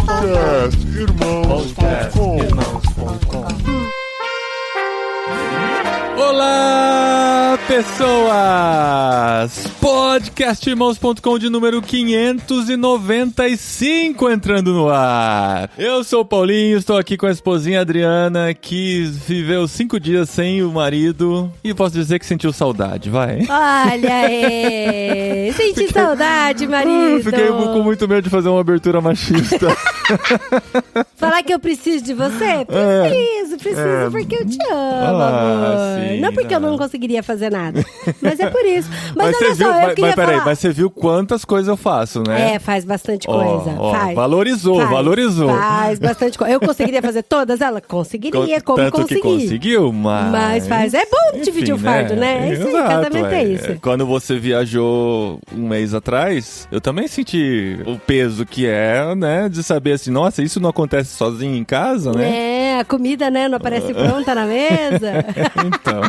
Podcastirmãos.com. Olá, pessoas! Podcastirmãos.com de número 595 entrando no ar. Eu sou o Paulinho, estou aqui com a esposinha Adriana, que viveu 5 dias sem o marido e posso dizer que sentiu saudade, vai. Olha aí! Senti saudade, marido! Fiquei com muito medo de fazer uma abertura machista. Falar que eu preciso de você? Preciso porque eu te amo, amor. Sim, não porque eu não conseguiria fazer nada, mas é por isso. Mas olha só, eu queria falar... Mas você viu quantas coisas eu faço, né? É, faz bastante coisa. Faz. Valorizou. Faz bastante coisa. Eu conseguiria fazer todas elas? Conseguiria, como consegui. Que conseguiu, mas faz. É bom dividir o fardo, né? Isso aí, casamento é isso. Quando você viajou um mês atrás, eu também senti o peso que é, né? De saber assim, nossa, isso não acontece sozinho em casa, né? É, a comida, né? Não aparece pronta na mesa. Então.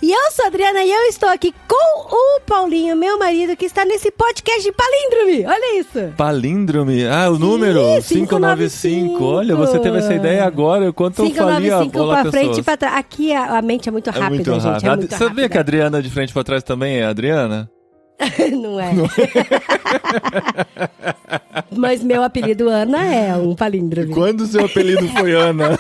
E eu sou a Adriana e eu estou aqui com o Paulinho, meu marido, que está nesse podcast de Palíndrome. Olha isso. Palíndrome? Ah, o número? 595. Olha, você teve essa ideia agora, quanto eu falia. 595 pra frente e pra trás. Aqui a mente é muito rápida, gente. É muito Sabia rápida. Que a Adriana de frente pra trás também é a Adriana? Não é. Mas meu apelido Ana é um palíndromo. Quando seu apelido foi Ana?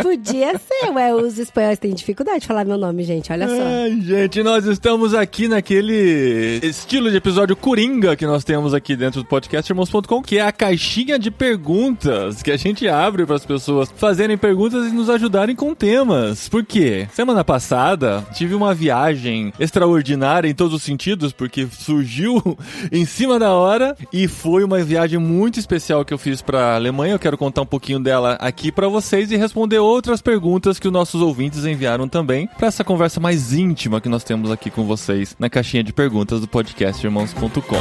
Podia ser, os espanhóis têm dificuldade de falar meu nome, gente, olha só. Ai, gente, nós estamos aqui naquele estilo de episódio coringa que nós temos aqui dentro do podcastirmãos.com, que é a caixinha de perguntas que a gente abre para as pessoas fazerem perguntas e nos ajudarem com temas. Por quê? Semana passada tive uma viagem extraordinária em todos os sentidos, porque surgiu em cima da hora e foi uma viagem muito especial que eu fiz para a Alemanha. Eu quero contar um pouquinho dela aqui para vocês e responder outras perguntas que os nossos ouvintes enviaram também para essa conversa mais íntima que nós temos aqui com vocês na caixinha de perguntas do podcastirmãos.com.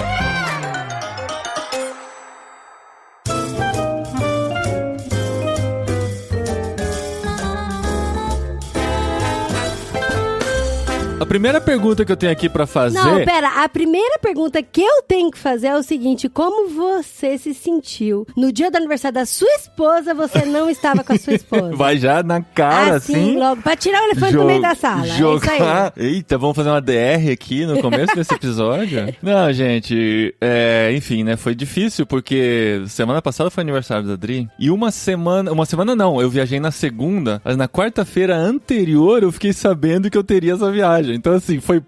A primeira pergunta que eu tenho aqui pra fazer... Não, pera, a primeira pergunta que eu tenho que fazer é o seguinte: como você se sentiu no dia do aniversário da sua esposa, você não estava com a sua esposa? Vai já na cara, assim? Logo, pra tirar o elefante do meio da sala. Jogar... É isso aí. Eita, vamos fazer uma DR aqui no começo desse episódio? Não, gente, enfim, né, foi difícil porque semana passada foi aniversário da Adri e uma semana não, eu viajei na segunda, mas na quarta-feira anterior eu fiquei sabendo que eu teria essa viagem. Então, assim, foi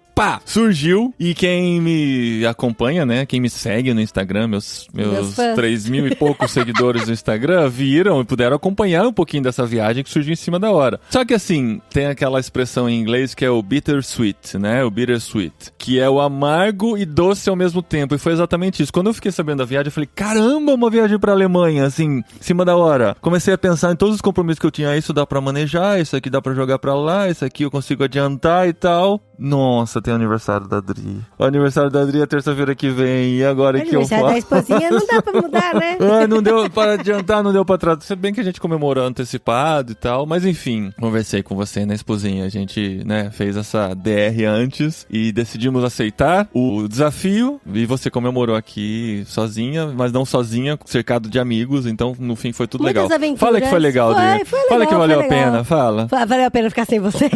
surgiu. E quem me acompanha, né, quem me segue no Instagram, meus 3.000 e poucos seguidores no Instagram, viram e puderam acompanhar um pouquinho dessa viagem que surgiu em cima da hora. Só que, assim, tem aquela expressão em inglês que é o bittersweet, né, o bittersweet, que é o amargo e doce ao mesmo tempo. E foi exatamente isso. Quando eu fiquei sabendo da viagem, eu falei, caramba, uma viagem pra Alemanha, assim, em cima da hora. Comecei a pensar em todos os compromissos que eu tinha. Isso dá pra manejar, isso aqui dá pra jogar pra lá, isso aqui eu consigo adiantar e tal. Nossa, tem o aniversário da Adri. O aniversário da Adri é terça-feira que vem. E agora que eu faço? O aniversário da esposinha não dá pra mudar, né? Não deu pra adiantar, não deu pra tratar. Se bem que a gente comemorou antecipado e tal. Mas enfim, conversei com você, né, esposinha? A gente, né, fez essa DR antes e decidimos aceitar o desafio. E você comemorou aqui sozinha, mas não sozinha, cercado de amigos. Então, no fim, foi tudo muitas legal. aventuras. Fala que foi legal, Adri. Foi legal. Fala que valeu a pena, fala. Valeu a pena ficar sem você.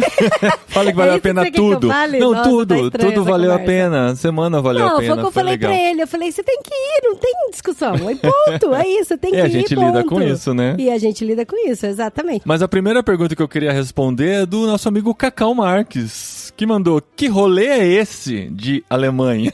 Fala que valeu a pena tudo. Não, nossa, tudo valeu a conversa. pena. Semana valeu a pena. Não, foi o que eu falei legal. Pra ele. Eu falei, você tem que ir, não tem discussão. É ponto, é isso, você tem que ir, E a gente lida com isso, né? E a gente lida com isso, exatamente. Mas a primeira pergunta que eu queria responder é do nosso amigo Cacau Marques, que mandou, que rolê é esse de Alemanha?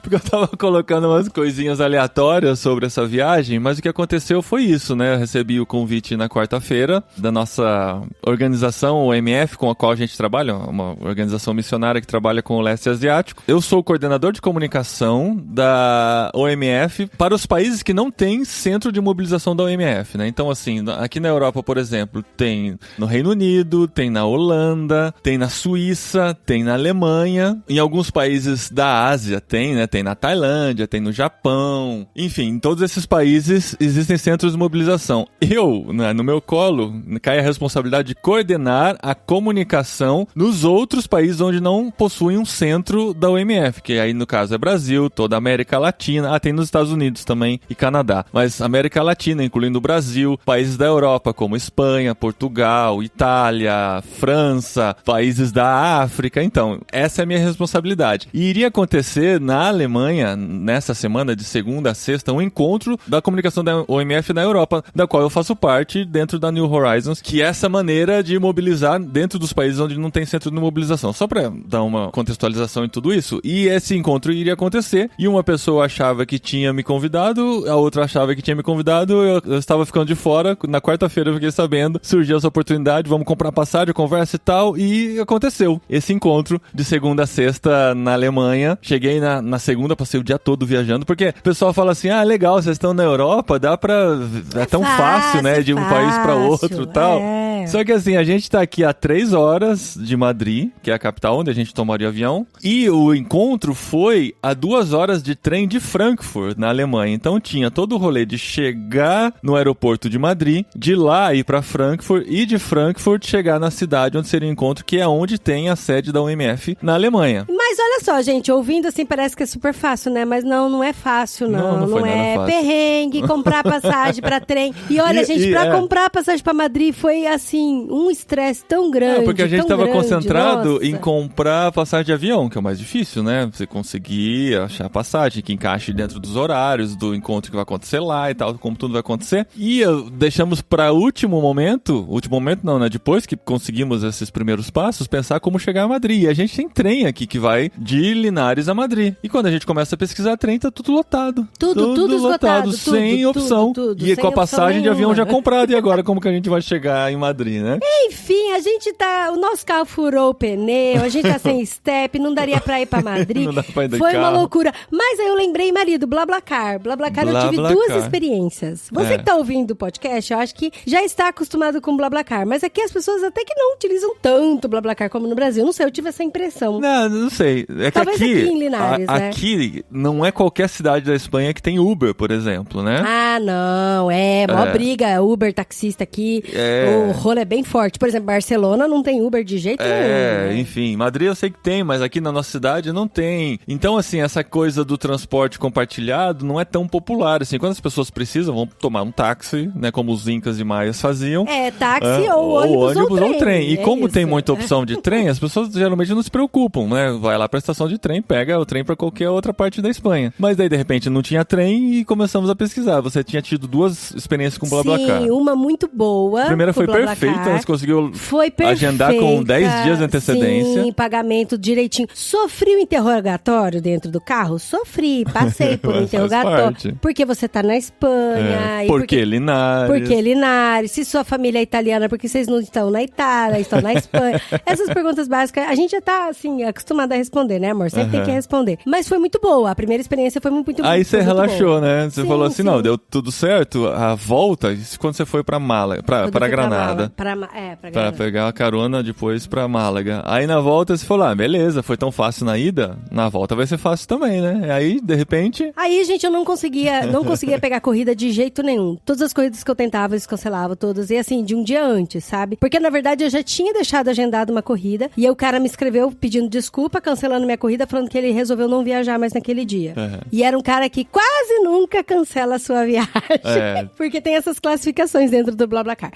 Porque eu tava colocando umas coisinhas aleatórias sobre essa viagem, mas o que aconteceu foi isso, né? Eu recebi o convite na quarta-feira da nossa organização, o MF, com a qual a gente trabalha, uma organização missionária que trabalha com o leste asiático. Eu sou o coordenador de comunicação da OMF para os países que não têm centro de mobilização da OMF, né? Então, assim, aqui na Europa, por exemplo, tem no Reino Unido, tem na Holanda, tem na Suíça, tem na Alemanha. Em alguns países da Ásia tem, né? Tem na Tailândia, tem no Japão. Enfim, em todos esses países existem centros de mobilização. Eu, né, no meu colo, cai a responsabilidade de coordenar a comunicação nos outros países países onde não possuem um centro da OMF, que aí no caso é Brasil, toda a América Latina, tem nos Estados Unidos também e Canadá, mas América Latina, incluindo o Brasil, países da Europa como Espanha, Portugal, Itália, França, países da África. Então, essa é a minha responsabilidade. E iria acontecer na Alemanha, nessa semana de segunda a sexta, um encontro da comunicação da OMF na Europa, da qual eu faço parte dentro da New Horizons, que é essa maneira de mobilizar dentro dos países onde não tem centro de mobilização. Só para dar uma contextualização em tudo isso. E esse encontro iria acontecer, e uma pessoa achava que tinha me convidado, a outra achava que tinha me convidado, eu estava ficando de fora. Na quarta-feira eu fiquei sabendo, surgiu essa oportunidade, vamos comprar passagem, conversa e tal, e aconteceu esse encontro de segunda a sexta na Alemanha. Cheguei na segunda, passei o dia todo viajando, porque o pessoal fala assim, legal, vocês estão na Europa, dá pra... É tão fácil, né, de um país pra outro e tal. Só que assim, a gente tá aqui a 3 horas de Madrid, que é a capital onde a gente tomaria avião, e o encontro foi a 2 horas de trem de Frankfurt, na Alemanha. Então tinha todo o rolê de chegar no aeroporto de Madrid, de lá ir pra Frankfurt, e de Frankfurt chegar na cidade onde seria o encontro, que é onde tem a sede da OMF na Alemanha. Mas olha só, gente, ouvindo assim parece que é super fácil, né? Mas não é fácil, não. Não é fácil. Perrengue, comprar passagem pra trem. E olha, gente, pra comprar passagem pra Madrid foi assim, um estresse tão grande. Porque a gente tava concentrado nossa, em comprar passagem de avião, que é o mais difícil, né? Você conseguir achar passagem que encaixe dentro dos horários do encontro que vai acontecer lá e tal, como tudo vai acontecer. E deixamos pra último momento não, né? Depois que conseguimos esses primeiros passos, pensar como chegar a Madrid. E a gente tem trem aqui que vai de Linares a Madrid. E quando a gente começa a pesquisar trem, tá tudo lotado. Tudo esgotado, sem opção. E com a passagem de avião já comprada. E agora como que a gente vai chegar em Madrid, né? Enfim, a gente tá... O nosso carro furou o pneu, a gente tá sem step, não daria pra ir pra Madrid. Não dá pra ir do Foi carro. Uma loucura. Mas aí eu lembrei, marido, BlaBlaCar. BlaBlaCar eu tive 2 experiências. Você que tá ouvindo o podcast, eu acho que já está acostumado com BlaBlaCar. Mas aqui as pessoas até que não utilizam tanto BlaBlaCar como no Brasil. Não sei, eu tive essa impressão. Não sei. É talvez que aqui em Linares, né? Aqui não é qualquer cidade da Espanha que tem Uber, por exemplo, né? Não. Mó briga. Uber, taxista aqui. O rolo é bem forte. Por exemplo, Barcelona não tem Uber de jeito nenhum. Enfim. Madrid eu sei que tem, mas aqui na nossa cidade não tem. Então, assim, essa coisa do transporte compartilhado não é tão popular, assim. Quando as pessoas precisam, vão tomar um táxi, né? Como os incas e maias faziam. Táxi ou ônibus ou trem. E como tem muita opção de trem, as pessoas geralmente não se preocupam, né? Vai lá pra estação de trem, pega o trem pra qualquer outra parte da Espanha. Mas daí, de repente, não tinha trem e começamos a pesquisar. Você tinha tido 2 experiências com BlaBlaCar. Sim, uma muito boa. A primeira foi perfeita, você conseguiu agendar com 10 dias de antecedência. Sim, pagamento direitinho. Sofri um interrogatório dentro do carro? Sofri, passei por um interrogatório. Porque você tá na Espanha. Por que Linares? Por que Linares? Se sua família é italiana, por que vocês não estão na Itália, estão na Espanha? Essas perguntas básicas, a gente já tá, assim, acostumado a responder, né, amor? Sempre tem que responder. Mas foi muito boa, a primeira experiência foi muito boa. Aí você relaxou, né? Você falou assim, sim. Não, deu tudo certo. A volta, isso quando você foi pra Málaga, pra Granada. Pra Granada. Pra pegar a carona depois pra Málaga. Aí na volta você falou, beleza, foi tão fácil na ida, na volta vai ser fácil também, né? Aí, de repente... Aí, gente, eu não conseguia pegar corrida de jeito nenhum. Todas as corridas que eu tentava, eles cancelavam todas. E assim, de um dia antes, sabe? Porque, na verdade, eu já tinha deixado agendado uma corrida. E aí o cara me escreveu pedindo desculpa, cancelando minha corrida, falando que ele resolveu não viajar mais naquele dia. E era um cara que quase nunca cancela a sua viagem. Porque tem essas classificações dentro do BlaBlaCar.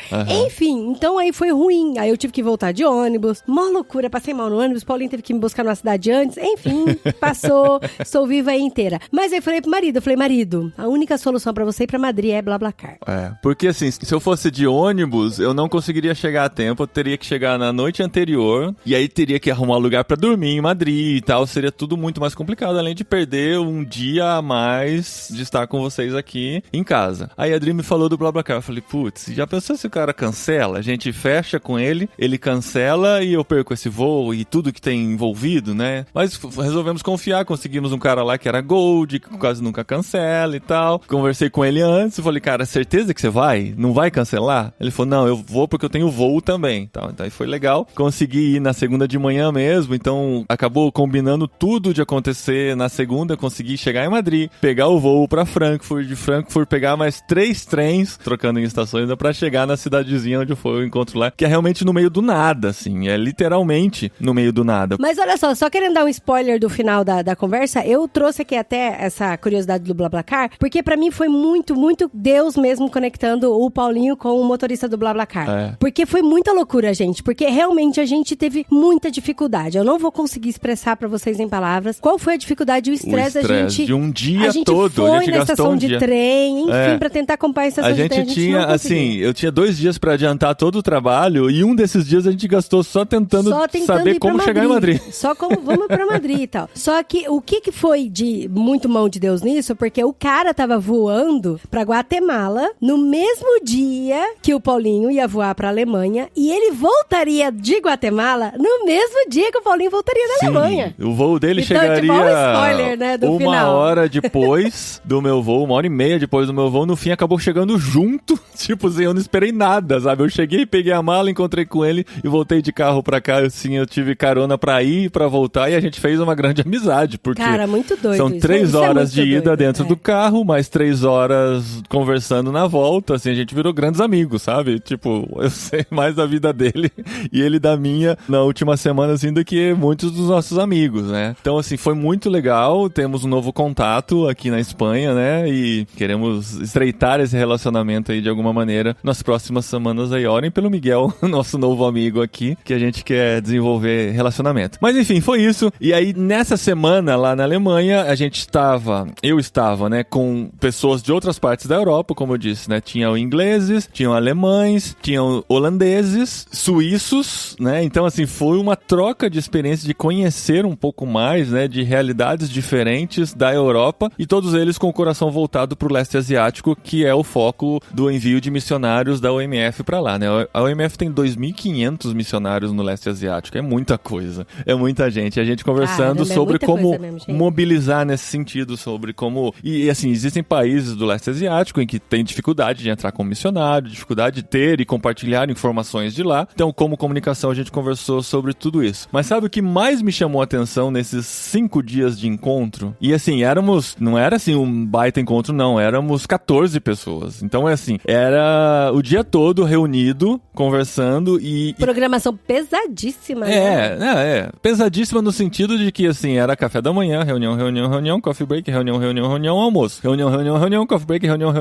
Enfim, então aí foi ruim. Aí eu tive que voltar de ônibus. Mó loucura, passei mal no ônibus. Paulinho teve que me buscar numa cidade antes. Enfim, passou. Estou viva aí inteira. Mas aí eu falei pro marido, a única solução pra você ir pra Madrid é BlaBlaCar. Porque assim, se eu fosse de ônibus, eu não conseguiria chegar a tempo. Eu teria que chegar na noite anterior. E aí teria que arrumar um lugar pra dormir em Madrid e tal. Seria tudo muito mais complicado. Além de perder um dia a mais de estar com vocês aqui em casa. Aí a Adri me falou do BlaBlaCar. Eu falei, putz, já pensou se o cara cancela? A gente fecha com ele cancela e eu perco esse voo e tudo que tem envolvido, né? Mas resolvemos confiar, conseguimos um cara lá que era Gold, que quase nunca cancela e tal. Conversei com ele antes, falei, cara, certeza que você vai? Não vai cancelar? Ele falou, não, eu vou porque eu tenho voo também. Então aí foi legal. Consegui ir na segunda de manhã mesmo, então acabou combinando tudo de acontecer na segunda, consegui chegar em Madrid, pegar o voo pra Frankfurt, de Frankfurt pegar mais 3 trens, trocando em estações, pra chegar na cidadezinha onde eu foi o encontro lá, que é realmente no meio do nada, assim, é literalmente no meio do nada. Mas olha só querendo dar um spoiler do final da conversa, eu trouxe aqui até essa curiosidade do BlaBlaCar, porque pra mim foi muito, muito Deus mesmo conectando o Paulinho com o motorista do BlaBlaCar. Porque foi muita loucura, gente, porque realmente a gente teve muita dificuldade. Eu não vou conseguir expressar pra vocês em palavras qual foi a dificuldade e o estresse da gente. De um dia a gente todo, foi a gente na gastou estação de dia. trem, enfim, pra tentar acompanhar a estação de trem. A gente tinha, assim, eu tinha 2 dias pra adiantar todo o trabalho e um desses dias a gente gastou só tentando saber como chegar em Madrid. Só como vamos pra Madrid e tal. Só que o que foi de muito mão de Deus nisso? Porque o cara tava voando pra Guatemala no mesmo dia que o Paulinho ia voar pra Alemanha e ele voltaria de Guatemala no mesmo dia que o Paulinho voltaria da Alemanha. O voo dele então, chegaria tipo, spoiler, né, do uma final. hora depois do meu voo, 1h30 depois do meu voo, no fim acabou chegando junto, tipo assim, eu não esperei nada, sabe? Eu cheguei, peguei a mala, encontrei com ele e voltei de carro pra cá, assim, eu tive carona pra ir e pra voltar e a gente fez uma grande amizade, porque cara, muito doido são 3 horas de ida dentro do carro, mais 3 horas conversando na volta, assim, a gente virou grandes amigos, sabe? Tipo, eu sei mais da vida dele e ele da minha na última semana, assim, do que muitos dos nossos amigos, né? Então, assim, foi muito legal, temos um novo contato aqui na Espanha, né? E queremos estreitar esse relacionamento aí de alguma maneira nas próximas semanas aí. Orem pelo Miguel, nosso novo amigo aqui, que a gente quer desenvolver relacionamento. Mas, enfim, foi isso. E aí, nessa semana lá na Alemanha, eu estava, né, com pessoas de outras partes da Europa, como eu disse, né? Tinham ingleses, tinham alemães, tinham holandeses, suíços, né? Então, assim, foi uma troca de experiência de conhecer um pouco mais, né, de realidades diferentes da Europa e todos eles com o coração voltado para o leste asiático, que é o foco do envio de missionários da OMF para lá, né? A OMF tem 2.500 missionários no leste asiático, é muita coisa, é muita gente. A gente conversando sobre como mobilizar nesse sentido, sobre como... E, assim, existem países do leste asiático em que tem dificuldade de entrar como missionário, dificuldade de ter e compartilhar informações de lá. Então, como comunicação, a gente conversou sobre tudo isso. Mas sabe o que mais me chamou a atenção nesses 5 dias de encontro? E, assim, não era, assim, um baita encontro, não. Éramos 14 pessoas. Então, é assim, era o dia todo reunido, conversando e... Programação pesadíssima, né? Pesadíssima no sentido de que, assim, era café da manhã, reunião, coffee break, reunião, almoço. Reunião, coffee break, reunião,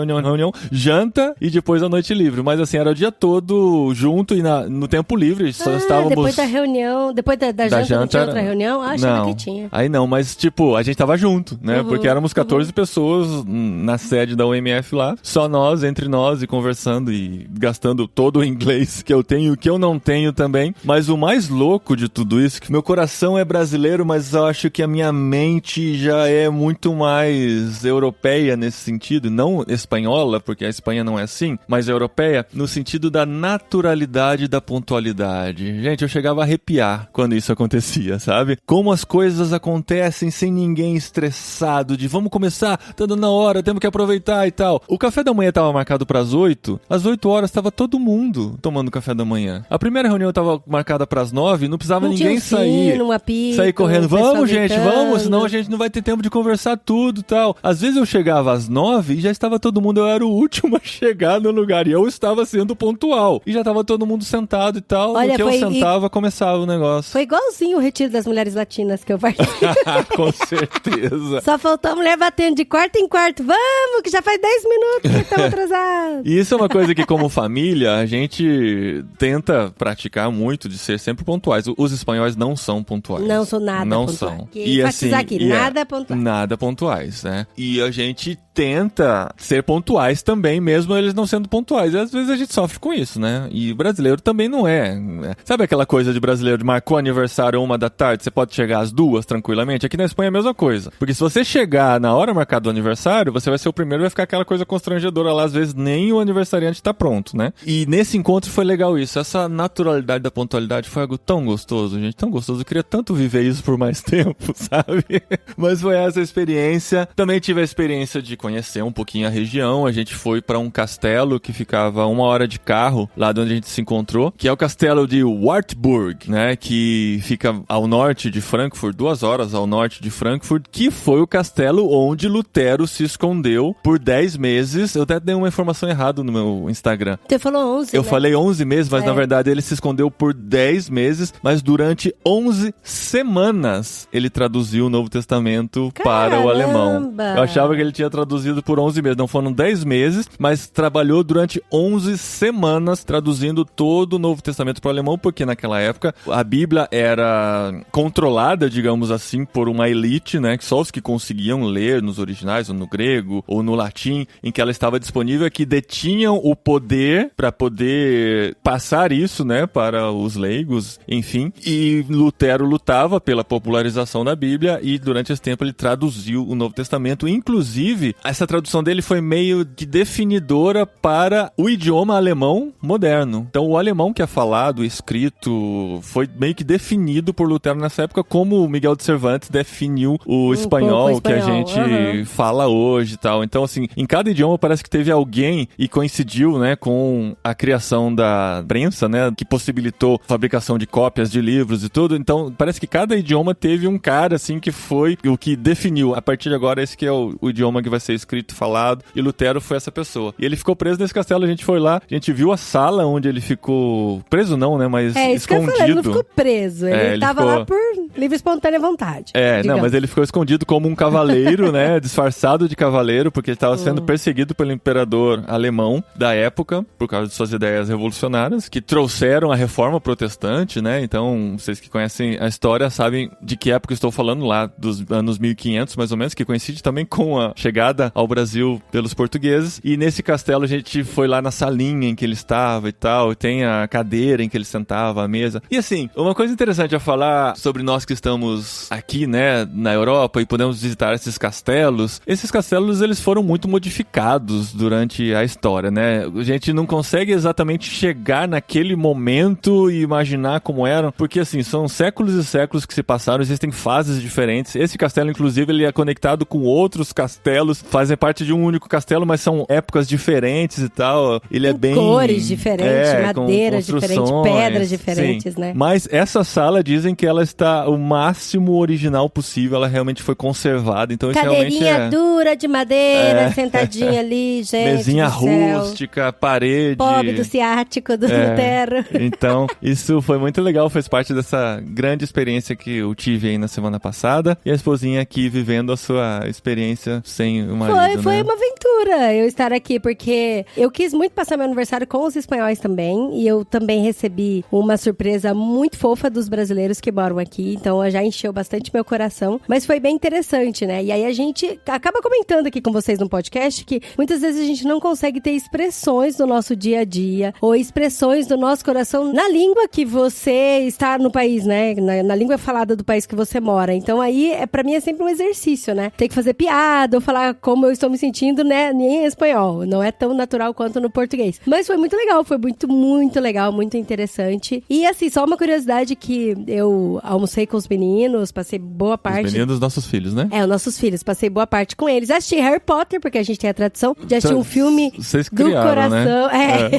janta e depois a noite livre. Mas, assim, era o dia todo junto e no tempo livre. Só estávamos... Depois da reunião, depois da janta, não tinha outra reunião? Achava que tinha. Aí não, mas, tipo, a gente tava junto, né? Porque éramos 14 pessoas na sede da OMF lá, só nós, entre nós, e conversando e gastando todo o inglês que eu tenho e que eu não tenho também. Mas o mais louco de tudo isso, que meu coração é brasileiro, mas eu acho que a minha mente já é muito mais europeia nesse sentido, não espanhola, porque a Espanha não é assim, mas europeia, no sentido da naturalidade da pontualidade. Gente, eu chegava a arrepiar quando isso acontecia, sabe? Como as coisas acontecem sem ninguém estressado, de vamos começar, tá dando na hora, temos que aproveitar e tal. O café da manhã tava marcado pras 8, às 8 horas tava todo mundo tomando café da manhã. A primeira reunião tava marcada pras 9, não precisava ninguém sair correndo, vamos gente, vamos, senão a gente não vai ter tempo de conversar tudo e tal. Às vezes eu chegava às 9 e já estava todo mundo, eu era o último a chegar no lugar e eu estava sendo pontual. E já estava todo mundo sentado e tal. Olha, no que eu sentava, começava o negócio. Foi igualzinho o retiro das mulheres latinas que eu participei. Com certeza. Só faltou a mulher batendo de quarto em quarto. Vamos, que já faz 10 minutos que estamos atrasados. E isso é uma coisa que, como família, a gente tenta praticar muito de ser sempre pontuais. Os espanhóis não são pontuais. Não são nada não pontuais. São. E assim, aqui, nada pontuais. Nada pontuais, né? E a gente tenta ser pontuais também, mesmo eles não sendo pontuais. E às vezes a gente sofre com isso, né? E o brasileiro também não é. Sabe aquela coisa de brasileiro de marcou aniversário 1 da tarde, você pode chegar às 2 tranquilamente? Aqui na Espanha é a mesma coisa. Porque se você chegar na hora marcada do aniversário, você vai ser o primeiro e vai ficar aquela coisa constrangedora lá. Às vezes nem o aniversariante tá pronto, né? E nesse encontro foi legal isso. Essa naturalidade da pontualidade foi algo tão gostoso, gente. Tão gostoso. Eu queria tanto viver isso por mais tempo, sabe? Mas foi essa experiência. Também tive a experiência de conhecer um pouquinho a região. A gente foi para um castelo que ficava 1 hora de carro lá de onde a gente se encontrou, que é o castelo de Wartburg, né? Que fica ao norte de Frankfurt, 2 horas ao norte de Frankfurt, que foi o castelo onde Lutero se escondeu por 10 meses. Eu até dei uma informação errada no meu Instagram. Você falou 11, Eu né? falei 11 meses, mas na verdade ele se escondeu por 10 meses, mas durante 11 semanas ele traduziu o Novo Testamento para o alemão. Eu achava que ele tinha traduzido por 11 meses, não foram 10 meses, mas trabalhou durante 11 semanas traduzindo todo o Novo Testamento para o alemão, porque naquela época a Bíblia era controlada, digamos assim, por uma elite, né, que só os que conseguiam ler nos originais, ou no grego, ou no latim, em que ela estava disponível, que detinham o poder para poder passar isso, né, para os leigos, enfim. E Lutero lutava pela popularização da Bíblia e durante esse tempo ele traduziu o Novo Testamento. Inclusive, essa tradução dele foi meio que definidora para o idioma alemão moderno. Então, o alemão que é falado, escrito, foi meio que definido por Lutero nessa época, como o Miguel de Cervantes definiu o espanhol que a gente fala hoje e tal. Então, assim, em cada idioma parece que teve alguém e coincidiu, né, com a criação da prensa, né, que possibilitou a fabricação de cópias de livros e tudo. Então, parece que cada idioma teve um cara, assim, que foi o que definiu. A partir de agora, esse que é o idioma que vai ser escrito e falado. E Lutero foi essa pessoa. E ele ficou preso nesse castelo. A gente foi lá, a gente viu a sala onde ele ficou... Preso não, né, mas escondido. Isso que eu falei, ele não ficou preso. Ele tava ficou... lá por livre e espontânea vontade. Não, mas ele ficou escondido como um cavaleiro, né, disfarçado de cavaleiro, porque ele estava sendo perseguido pelo imperador alemão da época, por causa de suas ideias revolucionárias, que trouxeram a reforma protestante, né, então vocês que conhecem a história sabem de que época eu estou falando, lá dos anos 1500, mais ou menos, que coincide também com a chegada ao Brasil pelos portugueses. E nesse castelo a gente foi lá na salinha em que ele estava e tal, e tem a cadeira em que ele sentava, a mesa. E assim, uma coisa interessante a falar sobre nós que estamos aqui, né, na Europa e podemos visitar esses castelos. Esses castelos, eles foram muito modificados durante a história, né? A gente não consegue exatamente chegar naquele momento e imaginar como eram, porque assim, são séculos e séculos que se passaram, existem fases diferentes. Esse castelo, inclusive, ele é conectado com outros castelos, fazem parte de um único castelo, mas são épocas diferentes e tal. Ele é bem... cores diferentes, madeiras diferentes, pedras diferentes, sim, né? Mas essa sala, dizem que ela está o máximo original possível, ela realmente foi conservada, então isso realmente cadeirinha dura de madeira, sentadinha ali, gente. Mesinha rústica, parede. Pobre do ciático do Lutero. Então, isso foi muito legal, fez parte dessa grande experiência que eu tive aí na semana passada. E a esposinha aqui vivendo a sua experiência sem o marido, Foi uma aventura eu estar aqui, porque eu quis muito passar meu aniversário com os espanhóis também. E eu também recebi uma surpresa muito fofa dos brasileiros que moram aqui. Então, já encheu bastante meu coração. Mas foi bem interessante, né? E aí a gente acaba comentando aqui com vocês no podcast que muitas vezes a gente não consegue ter expressões do nosso dia a dia ou expressões do nosso coração na língua que você está no país, né? Na língua falada do país que você mora. Então aí, pra mim, é sempre um exercício, né? Tem que fazer piada ou falar como eu estou me sentindo, né? Em espanhol. Não é tão natural quanto no português. Mas foi muito legal. Foi muito, muito legal. Muito interessante. E assim, só uma curiosidade que eu almocei com os meninos, passei boa parte... Os meninos dos nossos filhos, né? Os nossos filhos. Passei boa parte com eles. Assisti Harry Potter, porque a gente tem a tradição de assistir um filme Vocês do criaram, coração. Né?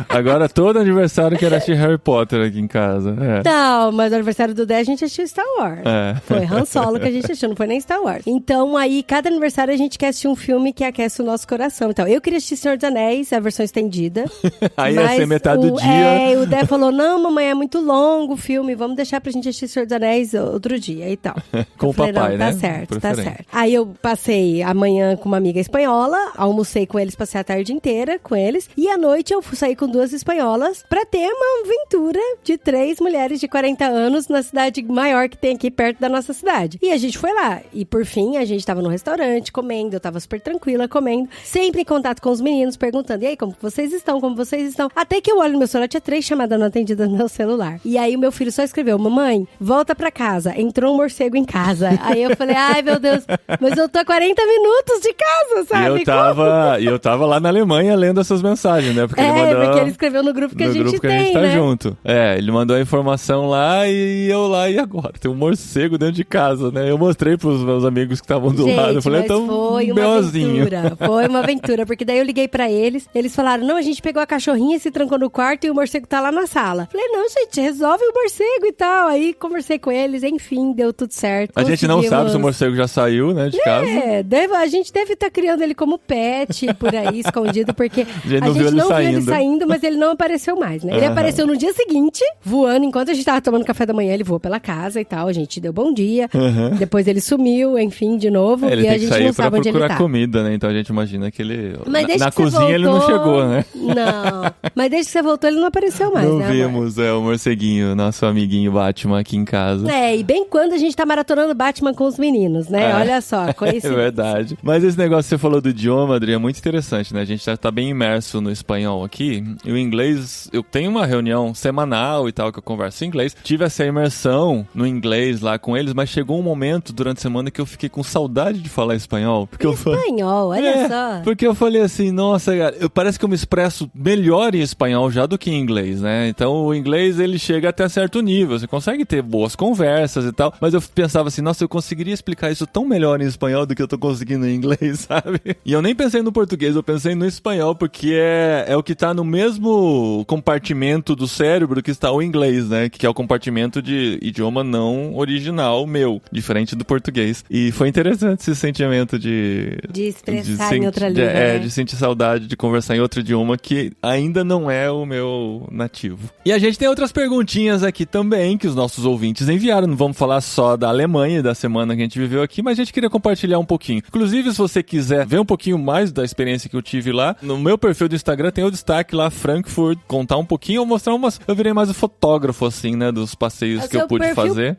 Agora todo aniversário quero assistir Harry Potter aqui em casa. Não, mas no aniversário do 10 a gente assistiu Star Wars. Foi Han Solo que a gente assistiu, não foi nem Star Wars. Então aí, cada aniversário a gente quer assistir um filme que aquece o nosso coração. Então, eu queria assistir Senhor dos Anéis, a versão estendida. Aí ia ser metade do dia. O Dé falou, não, mamãe, é muito longo o filme, vamos deixar pra gente assistir Senhor dos Anéis outro dia e tal. Com o papai, né? Tá certo. Aí eu passei a manhã com uma amiga espanhola, almocei com eles, passei a tarde inteira com eles, e à noite eu saí com 2 espanholas pra ter uma aventura de 3 mulheres de 40 anos na cidade maior que tem aqui perto da nossa cidade. E a gente foi lá. E por fim, a gente tava no restaurante comendo, eu tava super tranquila comendo, sempre em contato com os meninos, perguntando, e aí, como vocês estão? Até que eu olho no meu celular, tinha 3 chamadas não atendidas no meu celular. E aí o meu filho só escreveu, mamãe, volta pra casa, entrou um morcego em casa. Aí eu falei, ai meu Deus, mas eu tô a 40 minutos de casa, sabe? E eu tava lá na Alemanha lendo essas mensagens, né? Porque ele escreveu no grupo que a gente tem, tá né? junto. Ele mandou a informação lá e eu lá, e agora? Tem um morcego dentro de casa, né? Eu mostrei pros meus amigos que estavam do lado, eu falei, então, foi uma aventura, foi uma aventura, porque daí eu liguei pra eles falaram, não, a gente pegou a cachorrinha, se trancou no quarto e o morcego tá lá na sala. Falei, não, gente, resolve o morcego e tal. Aí conversei com eles, enfim, deu tudo certo. A gente não sabe se o morcego já saiu, né, de casa. A gente deve estar criando ele como pet por aí, escondido, porque a gente não viu ele saindo, mas ele não apareceu mais, né? Ele apareceu no dia seguinte, voando, enquanto a gente tava tomando café da manhã, ele voou pela casa e tal, a gente deu bom dia, depois ele sumiu, enfim, de novo, ele e a gente não sabe onde ele tá. Comida, né? Então a gente imagina que ele... Mas na cozinha voltou, ele não chegou, né? Não, mas desde que você voltou ele não apareceu mais, não né, vimos, o morceguinho, nosso amiguinho Batman aqui em casa. E bem quando a gente tá maratonando Batman com os meninos, né? Olha só, coincidência. É verdade. Mas esse negócio que você falou do idioma, Adri, é muito interessante, né? A gente já tá bem imerso no espanhol aqui, e o inglês, eu tenho uma reunião semanal e tal, que eu converso em inglês, tive essa imersão no inglês lá com eles, mas chegou um momento durante a semana que eu fiquei com saudade de falar espanhol. Porque Olha só. Porque eu falei assim, nossa, cara, parece que eu me expresso melhor em espanhol já do que em inglês, né? Então o inglês, ele chega até certo nível, você consegue ter boas conversas e tal, mas eu pensava assim, nossa, eu conseguiria explicar isso tão melhor em espanhol do que eu tô conseguindo em inglês, sabe? E eu nem pensei no português, eu pensei no espanhol, porque é o que tá no mesmo compartimento do cérebro que está o inglês, né? Que é o compartimento de idioma não original meu, diferente do português. E foi interessante esse sentimento de expressar em outra língua, né? De sentir saudade de conversar em outro idioma que ainda não é o meu nativo. E a gente tem outras perguntinhas aqui também que os nossos ouvintes enviaram. Não vamos falar só da Alemanha e da semana que a gente viveu aqui, mas a gente queria compartilhar um pouquinho. Inclusive, se você quiser ver um pouquinho mais da experiência que eu tive lá, no meu perfil do Instagram tem o destaque lá, Frankfurt, contar um pouquinho, ou mostrar umas... Eu virei mais o fotógrafo, assim, né, dos passeios que eu pude fazer.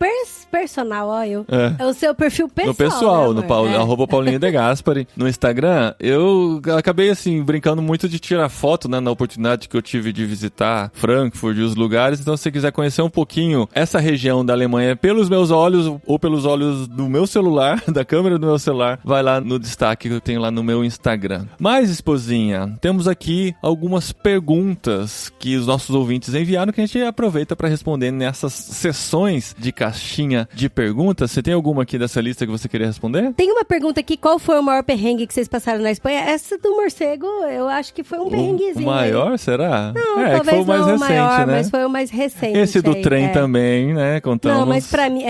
Personal, ó, é o seu perfil pessoal. No pessoal, no @Paulinho de Gaspari. No Instagram, eu acabei, assim, brincando muito de tirar foto, né, na oportunidade que eu tive de visitar Frankfurt e os lugares. Então, se você quiser conhecer um pouquinho essa região da Alemanha pelos meus olhos ou pelos olhos do meu celular, da câmera do meu celular, vai lá no destaque que eu tenho lá no meu Instagram. Mas, esposinha, temos aqui algumas perguntas que os nossos ouvintes enviaram que a gente aproveita para responder nessas sessões de caixinha de perguntas. Você tem alguma aqui dessa lista que você queria responder? Tem uma pergunta aqui, qual foi o maior perrengue que vocês passaram na Espanha? Essa do morcego, eu acho que foi um perrenguezinho. O maior, será? Não, talvez que foi o mais não recente, o maior, né? Mas foi o mais recente. Esse do trem também, né? Contamos. Não, mas pra mim,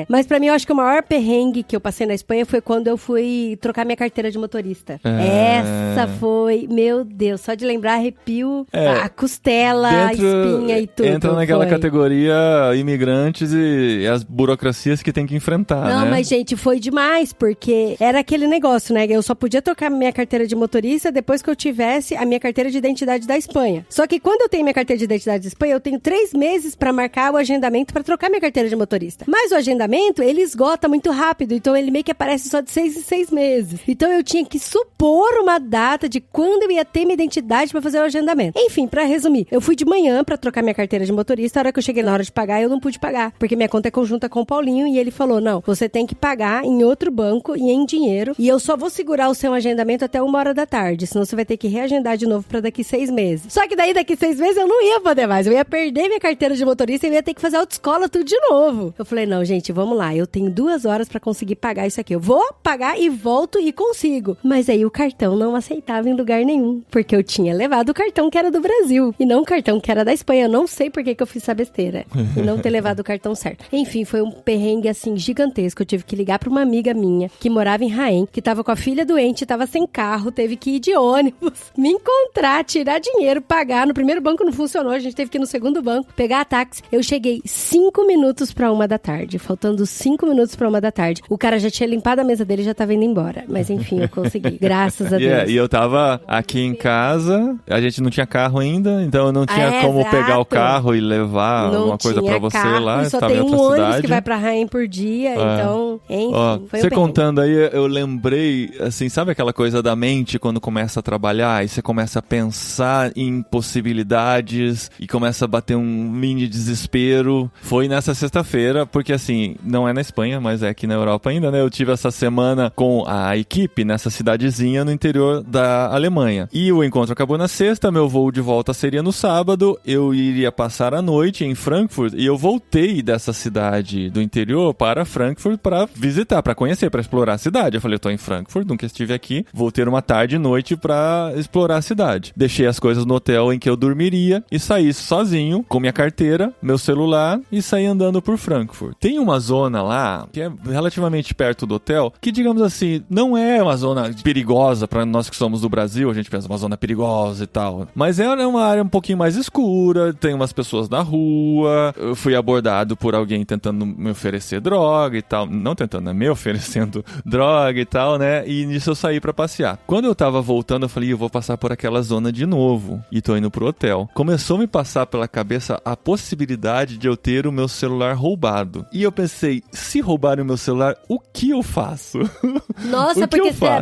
Mas pra mim, eu acho que o maior perrengue que eu passei na Espanha foi quando eu fui trocar minha carteira de motorista. Essa foi, meu Deus, só de lembrar arrepio, a costela, a espinha e tudo. Entra naquela categoria imigrantes e as burocracias que tem que enfrentar, Não, mas gente, foi demais, porque era aquele negócio, né? Eu só podia trocar minha carteira de motorista depois que eu tivesse a minha carteira de identidade da Espanha. Só que quando eu tenho minha carteira de identidade da Espanha, eu tenho 3 meses pra marcar o agendamento pra trocar minha carteira de motorista. Mas o agendamento, ele esgota muito rápido, então ele meio que aparece só de 6 em 6 meses. Então eu tinha que supor uma data de quando eu ia ter minha identidade pra fazer o agendamento. Enfim, pra resumir, eu fui de manhã pra trocar minha carteira de motorista, a hora que eu cheguei na hora de pagar, eu não pude pagar, porque minha conta é conjunta com o Paulinho, e ele falou, não, você tem que pagar em outro banco e em dinheiro, e eu só vou segurar o seu agendamento até 1h da tarde, senão você vai ter que reagendar de novo pra daqui 6 meses. Só que daí, daqui 6 meses, eu não ia poder mais, eu ia perder minha carteira de motorista e eu ia ter que fazer autoescola tudo de novo. Eu falei, não, gente, vamos lá, eu tenho 2 horas pra conseguir pagar isso aqui, eu vou pagar e volto e consigo. Mas aí o cartão não aceitava em lugar nenhum, porque eu tinha levado o cartão que era do Brasil, e não o cartão que era da Espanha. Eu não sei por que eu fiz essa besteira, e não ter levado o cartão certo. Enfim, foi um perrengue, assim, gigantesco. Eu tive que ligar pra uma amiga minha, que morava em Jaén, que tava com a filha doente, tava sem carro, teve que ir de ônibus, me encontrar, tirar dinheiro, pagar. No primeiro banco não funcionou, a gente teve que ir no segundo banco, pegar a táxi. Eu cheguei 5 minutos pra 1 da tarde, faltando 5 minutos pra 1 da tarde. O cara já tinha limpado a mesa dele e já tava indo embora. Mas enfim, eu consegui, graças a Deus. E eu tava aqui em casa, a gente não tinha carro ainda, então eu não tinha como pegar o carro e levar uma coisa pra você carro, lá. Só tem um ônibus que vai pra Jaén por dia, então, enfim, foi você contando aí, eu lembrei, assim, sabe aquela coisa da mente quando começa a trabalhar e você começa a pensar em possibilidades e começa a bater um mini desespero? Foi nessa sexta-feira, porque assim, não é na Espanha, mas é aqui na Europa ainda, né? Eu tive essa semana com a equipe nessa cidadezinha no interior da Alemanha. E o encontro acabou na sexta, meu voo de volta seria no sábado, eu iria passar a noite em Frankfurt e eu voltei dessa cidade do interior para Frankfurt para visitar, para conhecer, para explorar a cidade. Eu falei, eu tô em Frankfurt, nunca estive aqui, vou ter uma tarde e noite para explorar a cidade. Deixei as coisas no hotel em que eu dormiria e saí sozinho, com minha carteira, meu celular e saí andando por Frankfurt. Tem uma zona lá, que é relativamente perto do hotel, que, digamos assim, não é uma zona perigosa para nós que somos do Brasil, a gente pensa uma zona perigosa e tal. Mas era uma área um pouquinho mais escura, tem umas pessoas na rua, eu fui abordado por alguém tentando me oferecer droga e tal. Não tentando, né? Me oferecendo droga e tal, né? E nisso eu saí pra passear. Quando eu tava voltando, eu falei, eu vou passar por aquela zona de novo. E tô indo pro hotel. Começou a me passar pela cabeça a possibilidade de eu ter o meu celular roubado. E eu pensei, se roubarem o meu celular, o que eu faço? Nossa,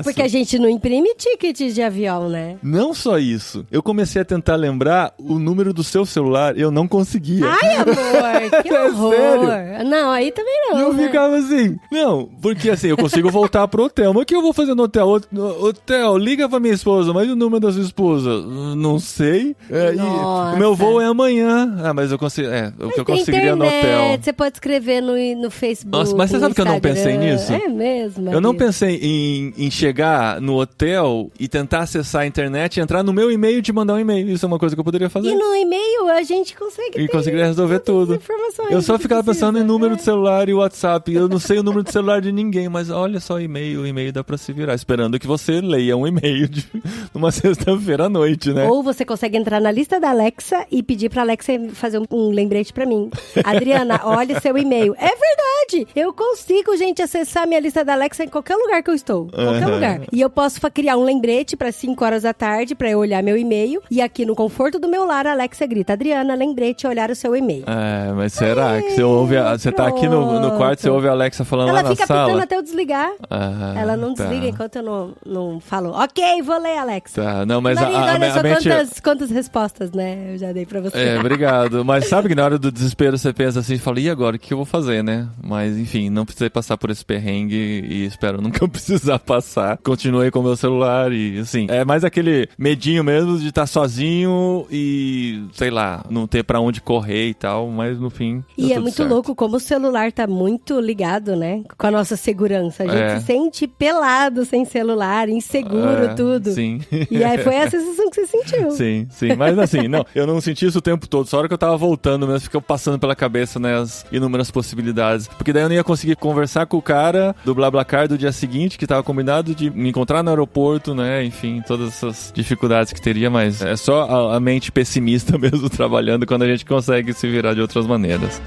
porque a gente não imprime ticket de avião, né? Não só isso. Eu comecei a tentar lembrar o número do seu celular e eu não conseguia. Ai, amor, que horror. Sério? Não, aí também não, E eu ficava assim, não, porque assim, eu consigo voltar pro hotel. Mas o que eu vou fazer no hotel? Hotel, liga pra minha esposa, mas e o número da sua esposa? Não sei. E o meu voo é amanhã. Ah, mas eu consigo. O que eu conseguiria no hotel. Você pode escrever no Facebook. Nossa, mas você sabe que eu não pensei nisso? É mesmo. Eu não pensei em chegar no hotel e tentar acessar a internet, entrar no meu e-mail e te mandar um e-mail. Isso é uma coisa que eu poderia fazer. E no e-mail a gente consegue. E conseguiria resolver tudo. Eu só ficava pensando em número de celular e WhatsApp. Eu não sei o número de celular de ninguém, mas olha só o e-mail dá pra se virar. Esperando que você leia um e-mail numa sexta-feira à noite, né? Ou você consegue entrar na lista da Alexa e pedir pra Alexa fazer um lembrete pra mim. Adriana, olha seu e-mail. É verdade! Eu consigo, gente, acessar minha lista da Alexa em qualquer lugar que eu estou. Qualquer lugar. E eu posso criar um lembrete pra 5 horas da tarde pra eu olhar meu e-mail. E aqui no conforto do meu lar, a Alexa grita, Adriana, lembrete, olhar o seu e-mail. Mas será que você ouve... Você tá aqui no quarto, você ouve a Alexa falando lá na sala? Ela fica pitando até eu desligar. Ela não tá. desliga enquanto eu não falo. Ok, vou ler, Alexa. Tá, não, mas Maria, olha só mente... quantas respostas, né? Eu já dei pra você. Obrigado. Mas sabe que na hora do desespero você pensa assim, fala, e agora, o que eu vou fazer, né? Mas enfim, não precisei passar por esse perrengue e espero nunca precisar passar. Continuei com o meu celular e assim, é mais aquele medinho mesmo de estar sozinho e, sei lá, não ter pra onde correr e tal, mas no fim E é muito certo. louco como o celular tá muito ligado, né? Com a nossa segurança. A gente se sente pelado sem celular, inseguro, tudo. Sim. E aí foi a sensação que você sentiu. Sim. Mas assim, não, eu não senti isso o tempo todo. Só a hora que eu tava voltando mesmo, ficou passando pela cabeça, né, as inúmeras possibilidades. Porque daí eu não ia conseguir conversar com o cara do BlaBlaCar do dia seguinte, que tava combinado de me encontrar no aeroporto, né, enfim, todas essas dificuldades que teria, mas é só a mente pessimista mesmo trabalhando quando a gente consegue se virar de outras maneiras.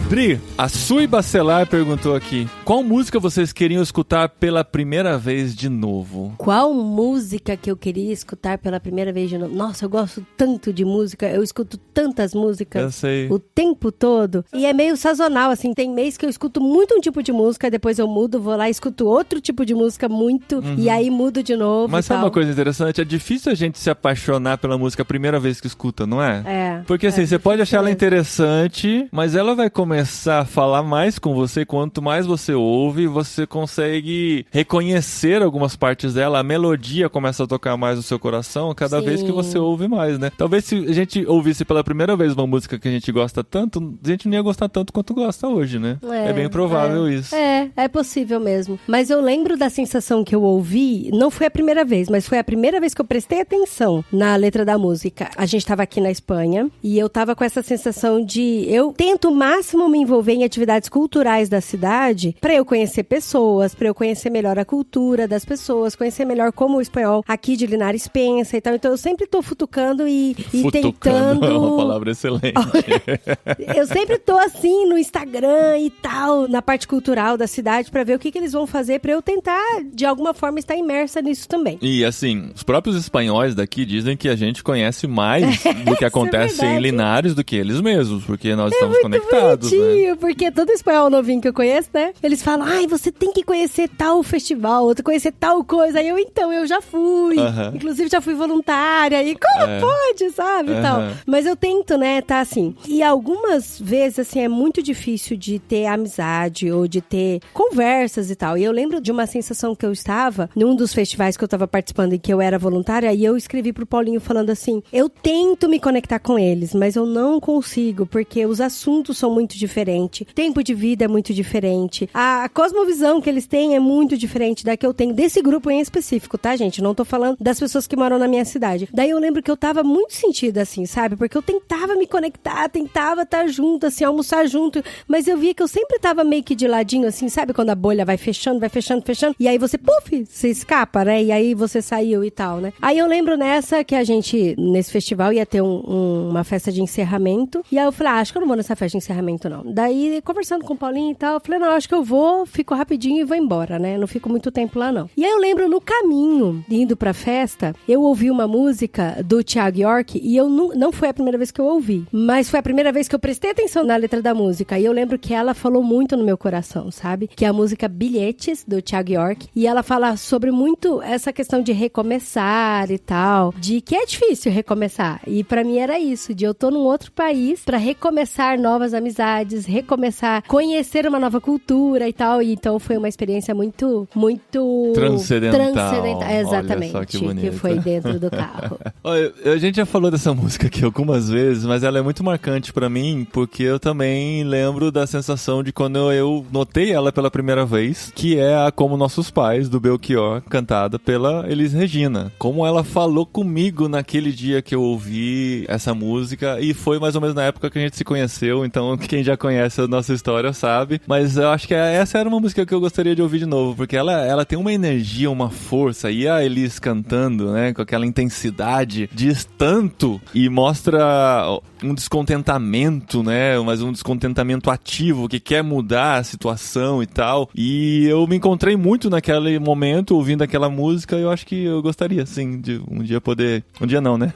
Dri, a Sui Bacelar perguntou aqui, qual música vocês queriam escutar pela primeira vez de novo? Qual música que eu queria escutar pela primeira vez de novo? Nossa, eu gosto tanto de música, eu escuto tantas músicas Eu sei. o tempo todo. E é meio sazonal, assim, tem mês que eu escuto muito um tipo de música, depois eu mudo, vou lá e escuto outro tipo de música muito, e aí mudo de novo. Mas sabe uma coisa interessante? É difícil a gente se apaixonar pela música a primeira vez que escuta, não é? É. Porque assim, você pode achar ela interessante, mas ela vai começar a falar mais com você. Quanto mais você ouve, você consegue reconhecer algumas partes dela. A melodia começa a tocar mais no seu coração cada vez que você ouve mais, né? Talvez se a gente ouvisse pela primeira vez uma música que a gente gosta tanto, a gente não ia gostar tanto quanto gosta hoje, né? É bem provável isso. É possível mesmo. Mas eu lembro da sensação que eu ouvi, não foi a primeira vez, mas foi a primeira vez que eu prestei atenção na letra da música. A gente tava aqui na Espanha e eu tava com essa sensação de... Eu tento o máximo me envolver em atividades culturais da cidade pra eu conhecer pessoas, pra eu conhecer melhor a cultura das pessoas, conhecer melhor como o espanhol aqui de Linares pensa e tal. Então eu sempre tô futucando e tentando... É uma palavra excelente. Eu sempre tô assim no Instagram e tal, na parte cultural da cidade, pra ver o que eles vão fazer pra eu tentar, de alguma forma, estar imersa nisso também. E assim, os próprios espanhóis daqui dizem que a gente conhece mais do que acontece em Linares do que eles mesmos, porque nós estamos conectados, né? Porque todo espanhol novinho que eu conheço, né? Eles falam, você tem que conhecer tal festival, ou conhecer tal coisa. Aí eu já fui. Inclusive, já fui voluntária. E como pode, sabe? E tal. Mas eu tento, né? Tá assim. E algumas vezes, assim, é muito difícil de ter amizade ou de ter conversas e tal. E eu lembro de uma sensação que eu estava num dos festivais que eu tava participando e que eu era voluntária, e eu escrevi pro Paulinho falando assim, eu tento me conectar com eles, mas eu não consigo, porque os assuntos são muito diferentes. diferente, tempo de vida é muito diferente, a cosmovisão que eles têm é muito diferente da que eu tenho desse grupo em específico, tá, gente? Não tô falando das pessoas que moram na minha cidade. Daí eu lembro que eu tava muito sentida, assim, sabe? Porque eu tentava me conectar, tentava estar junto, assim, almoçar junto, mas eu via que eu sempre tava meio que de ladinho, assim, sabe? Quando a bolha vai fechando, e aí você, você escapa, né? E aí você saiu e tal, né? Aí eu lembro nessa que a gente, nesse festival, ia ter uma festa de encerramento, e aí eu falei, acho que eu não vou nessa festa de encerramento, não. Daí, conversando com o Paulinho e tal, eu falei, não, acho que eu vou, fico rapidinho e vou embora, né? Não fico muito tempo lá, não. E aí eu lembro, no caminho, indo pra festa, eu ouvi uma música do Thiago York, e eu não foi a primeira vez que eu ouvi, mas foi a primeira vez que eu prestei atenção na letra da música, e eu lembro que ela falou muito no meu coração, sabe? Que é a música Bilhetes, do Thiago York, e ela fala sobre muito essa questão de recomeçar e tal, de que é difícil recomeçar, e pra mim era isso, de eu tô num outro país pra recomeçar novas amizades, recomeçar, conhecer uma nova cultura e tal, e então foi uma experiência muito transcendental. Exatamente. Olha só que bonito. Que foi dentro do carro. Olha, a gente já falou dessa música aqui algumas vezes, mas ela é muito marcante pra mim, porque eu também lembro da sensação de quando eu notei ela pela primeira vez, que é a Como Nossos Pais, do Belchior, cantada pela Elis Regina. Como ela falou comigo naquele dia que eu ouvi essa música, e foi mais ou menos na época que a gente se conheceu, então quem já conhece a nossa história sabe, mas eu acho que essa era uma música que eu gostaria de ouvir de novo, porque ela tem uma energia, uma força, e a Elis cantando, né, com aquela intensidade, diz tanto e mostra um descontentamento, né, mas um descontentamento ativo, que quer mudar a situação e tal, e eu me encontrei muito naquele momento, ouvindo aquela música, e eu acho que eu gostaria, sim, de um dia poder, um dia não, né,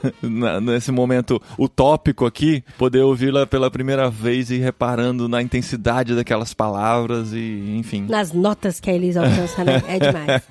nesse momento utópico aqui, poder ouvi-la pela primeira vez e reparando na intensidade daquelas palavras e, enfim. Nas notas que a Elis alcança, né, é demais.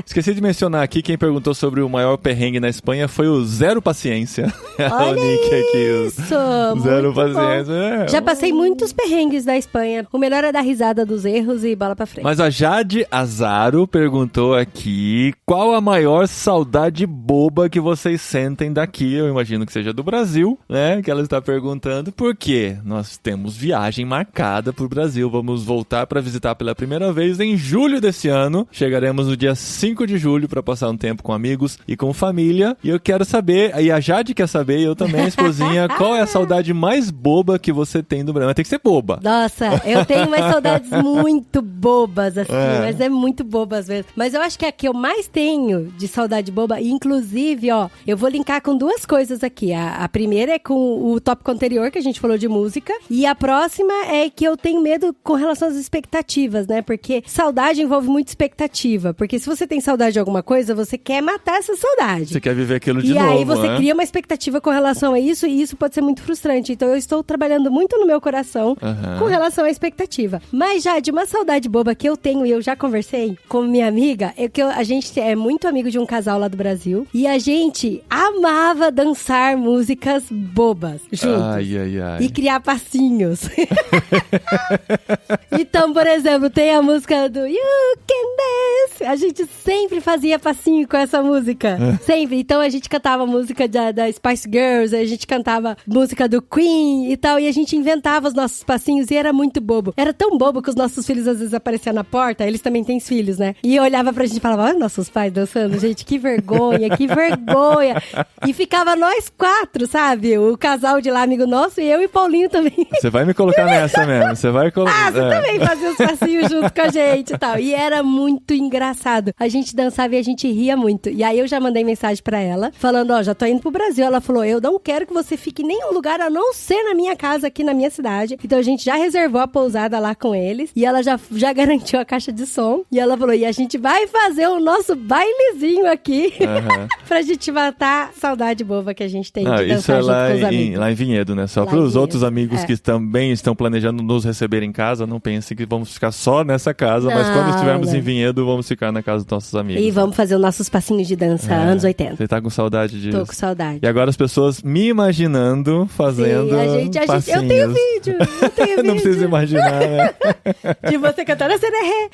Esqueci de mencionar aqui, quem perguntou sobre o maior perrengue na Espanha foi o Zero Paciência. Olha o Nick aqui, isso! Zero Paciência. Já passei muitos perrengues da Espanha. O melhor é dar risada dos erros e bola pra frente. Mas a Jade Azaro perguntou aqui, qual a maior saudade boba que vocês sentem daqui? Eu imagino que seja do Brasil, né? Que ela está perguntando. Por quê? Nós temos viagem marcada pro Brasil. Vamos voltar para visitar pela primeira vez em julho desse ano. Chegaremos no dia 5 de julho para passar um tempo com amigos e com família. E eu quero saber, e a Jade quer saber, e eu também, esposinha, qual é a saudade mais boba que você tem do Brasil? Mas tem que ser boba. Nossa, eu tenho umas saudades muito bobas, assim, mas é muito boba às vezes. Mas eu acho que a que eu mais tenho de saudade boba, inclusive, ó, eu vou linkar com duas coisas aqui. A primeira é com o tópico anterior, que a gente falou de música, e a próxima é que eu tenho medo com relação às expectativas, né? Porque saudade envolve muita expectativa. Porque se você tem saudade de alguma coisa, você quer matar essa saudade. Você quer viver aquilo de novo, E aí você né? cria uma expectativa com relação a isso, e isso pode ser muito frustrante. Então eu estou trabalhando muito no meu coração com relação à expectativa. Mas já de uma saudade boba que eu tenho, e eu já conversei com minha amiga, é que a gente é muito amigo de um casal lá do Brasil, e a gente amava dançar músicas bobas juntos. Ai, ai, ai. E criar passinhos. Então, por exemplo, tem a música do You Can Dance. A gente sempre fazia passinho com essa música. Sempre. Então a gente cantava música da Spice Girls, a gente cantava música do Queen e tal, e a gente inventava os nossos passinhos, e era muito bobo. Era tão bobo que os nossos filhos às vezes apareciam na porta, eles também têm filhos, né? E olhava pra gente e falava, olha nossos pais dançando, gente, que vergonha, que vergonha. E ficava nós quatro, sabe? O casal de lá, amigo nosso, e eu e Paulinho também. Você vai me colocar nessa mesmo, você vai colocar... Você também fazia os passinhos junto com a gente e tal. E era muito engraçado. A gente dançava e a gente ria muito. E aí eu já mandei mensagem pra ela, falando, ó, já tô indo pro Brasil. Ela falou, eu não quero que você fique em nenhum lugar a não ser na minha casa aqui na minha cidade. Então a gente já reservou a pousada lá com eles. E ela já garantiu a caixa de som. E ela falou, e a gente vai fazer o nosso bailezinho aqui. Pra gente matar a saudade boba que a gente tem de dançar isso é junto com os amigos. lá em Vinhedo, né? Só para os outros amigos que também estão planejando nos receber em casa, não pensem que vamos ficar só nessa casa, mas quando estivermos em Vinhedo, vamos ficar na casa dos nossos amigos. E vamos fazer os nossos passinhos de dança anos 80. Você tá com saudade disso? Tô com saudade. E agora as pessoas me imaginando dançando, fazendo passinhos. Eu tenho vídeo. Não precisa imaginar, né? De você cantando a sererê,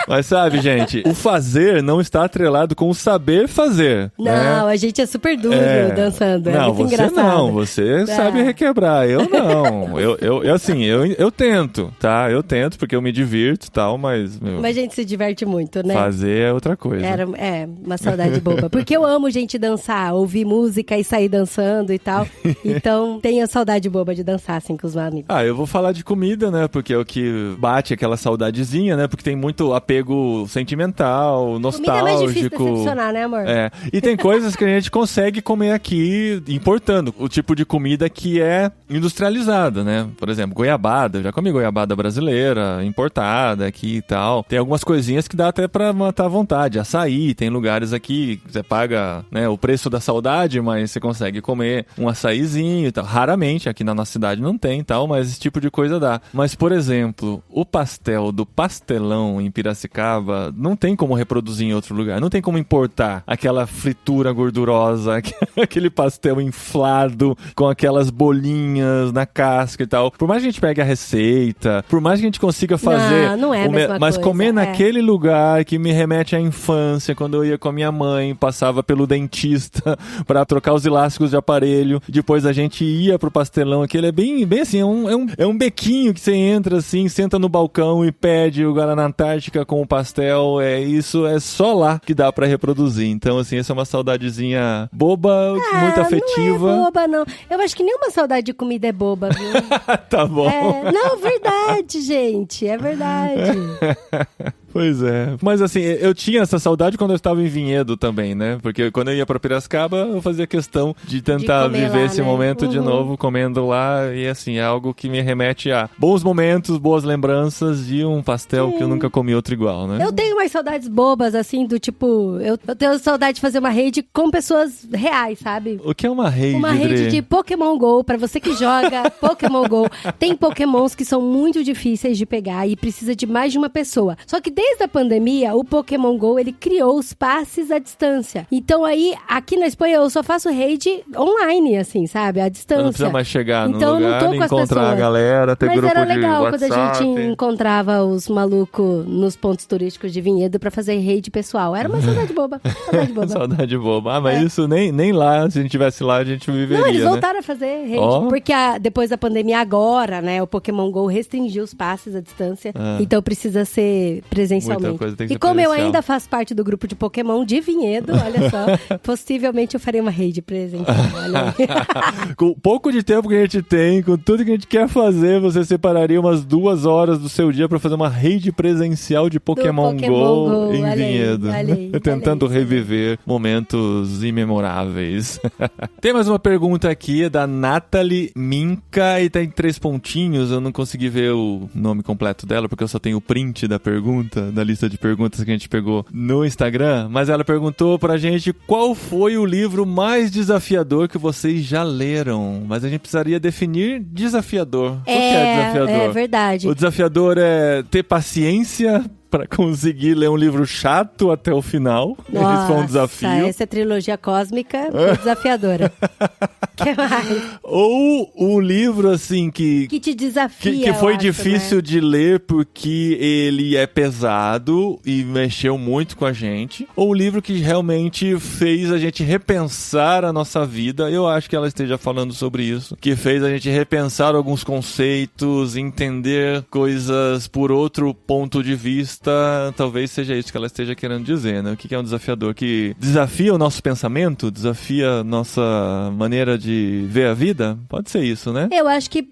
Mas sabe, gente, o fazer não está atrelado com o saber fazer. Não, né? a gente é super duro dançando. Não, muito você engraçado. não, você sabe requebrar. Eu não. Eu tento, tá? Eu tento porque eu me divirto e tal, mas... Mas a gente se diverte muito, né? Fazer é outra coisa. É, uma saudade boba. Porque eu amo gente dançar, ouvir música e sair dançando e tal. Então, tenho saudade boba de dançar, assim, com os meus amigos. Eu vou falar de comida, né? Porque é o que bate aquela saudadezinha, né? Porque tem muito apego sentimental, nostálgico. Comida é mais difícil de decepcionar, né, amor? E tem coisas que a gente consegue comer aqui importando. O tipo de comida que é industrializada, né? Por exemplo, goiabada. Eu já comi goiabada brasileira, importada aqui e tal. Tem algumas coisinhas que dá até pra matar a vontade. Açaí, tem lugares aqui que você paga, né, o preço da saudade, mas você consegue comer um açaizinho e tal. Raramente, aqui na nossa cidade não tem e tal, mas esse tipo de coisa dá. Mas, por exemplo, o pastel do Pastelão em Piracicaba não tem como reproduzir em outro lugar. Não tem como importar aquela fritura gordurosa, aquele pastel inflado com aquelas bolinhas na casca e tal. Por mais que a gente pegue a receita, por mais que a gente consiga fazer... Não é a mesma mas coisa, comer naquele lugar que me remete à infância, quando eu ia com a minha mãe, passava pelo dentista pra trocar os elásticos de aparelho, depois a gente ia pro pastelão, aquele é bem assim, é um bequinho que você entra assim, senta no balcão e pede o Guaraná Antártica com o pastel, isso é só lá que dá pra reproduzir. Então, assim, essa é uma saudadezinha boba, muito afetiva. Não é boba, não. Eu acho que nenhuma saudade de comida é boba, viu? Tá bom. Não, verdade, gente, é verdade. Pois é. Mas assim, eu tinha essa saudade quando eu estava em Vinhedo também, né? Porque quando eu ia pra Piracicaba, eu fazia questão de tentar viver lá, esse momento de novo, comendo lá. E assim, é algo que me remete a bons momentos, boas lembranças de um pastel que eu nunca comi outro igual, né? Eu tenho umas saudades bobas, assim, do tipo... Eu tenho saudade de fazer uma rede com pessoas reais, sabe? O que é uma rede, Uma rede de Pokémon GO, pra você que joga Pokémon GO. Tem Pokémons que são muito difíceis de pegar e precisa de mais de uma pessoa. Só que desde a pandemia, o Pokémon GO, ele criou os passes à distância. Então aí, aqui na Espanha, eu só faço raid online, assim, sabe? À distância. Eu não precisa mais chegar no então, lugar, eu não tô com encontrar a galera, ter Mas grupo de WhatsApp. Mas era legal quando a gente encontrava os malucos nos pontos turísticos de Vinhedo pra fazer raid pessoal. Era uma saudade boba. Saudade boba. Saudade boba. Mas isso nem lá, se a gente tivesse lá, a gente viveria, Não, eles né? voltaram a fazer raid. Porque depois da pandemia agora, né, o Pokémon GO restringiu os passes à distância. Então precisa ser presencialmente. Muita coisa tem que ser como eu ainda faço parte do grupo de Pokémon de Vinhedo, olha só, possivelmente eu farei uma raid presencial. Com o pouco de tempo que a gente tem, com tudo que a gente quer fazer, você separaria umas 2 horas do seu dia pra fazer uma raid presencial de Pokémon Go em Vinhedo. Tentando reviver momentos imemoráveis. Tem mais uma pergunta aqui, é da Nathalie Minka, e tem 3 pontinhos, eu não consegui ver o nome completo dela, porque eu só tenho o print da pergunta, da lista de perguntas que a gente pegou no Instagram, mas ela perguntou pra gente qual foi o livro mais desafiador que vocês já leram. Mas a gente precisaria definir desafiador. O que é desafiador? É verdade. O desafiador é ter paciência pra conseguir ler um livro chato até o final. Nossa, esse foi um desafio. Essa trilogia cósmica foi desafiadora. Que mais? Ou um livro, assim, que te desafia, que foi difícil, né, de ler porque ele é pesado e mexeu muito com a gente. Ou um livro que realmente fez a gente repensar a nossa vida. Eu acho que ela esteja falando sobre isso. Que fez a gente repensar alguns conceitos, entender coisas por outro ponto de vista. Talvez seja isso que ela esteja querendo dizer, né? O que é um desafiador? Que desafia o nosso pensamento? Desafia a nossa maneira de ver a vida? Pode ser isso, né? Eu acho que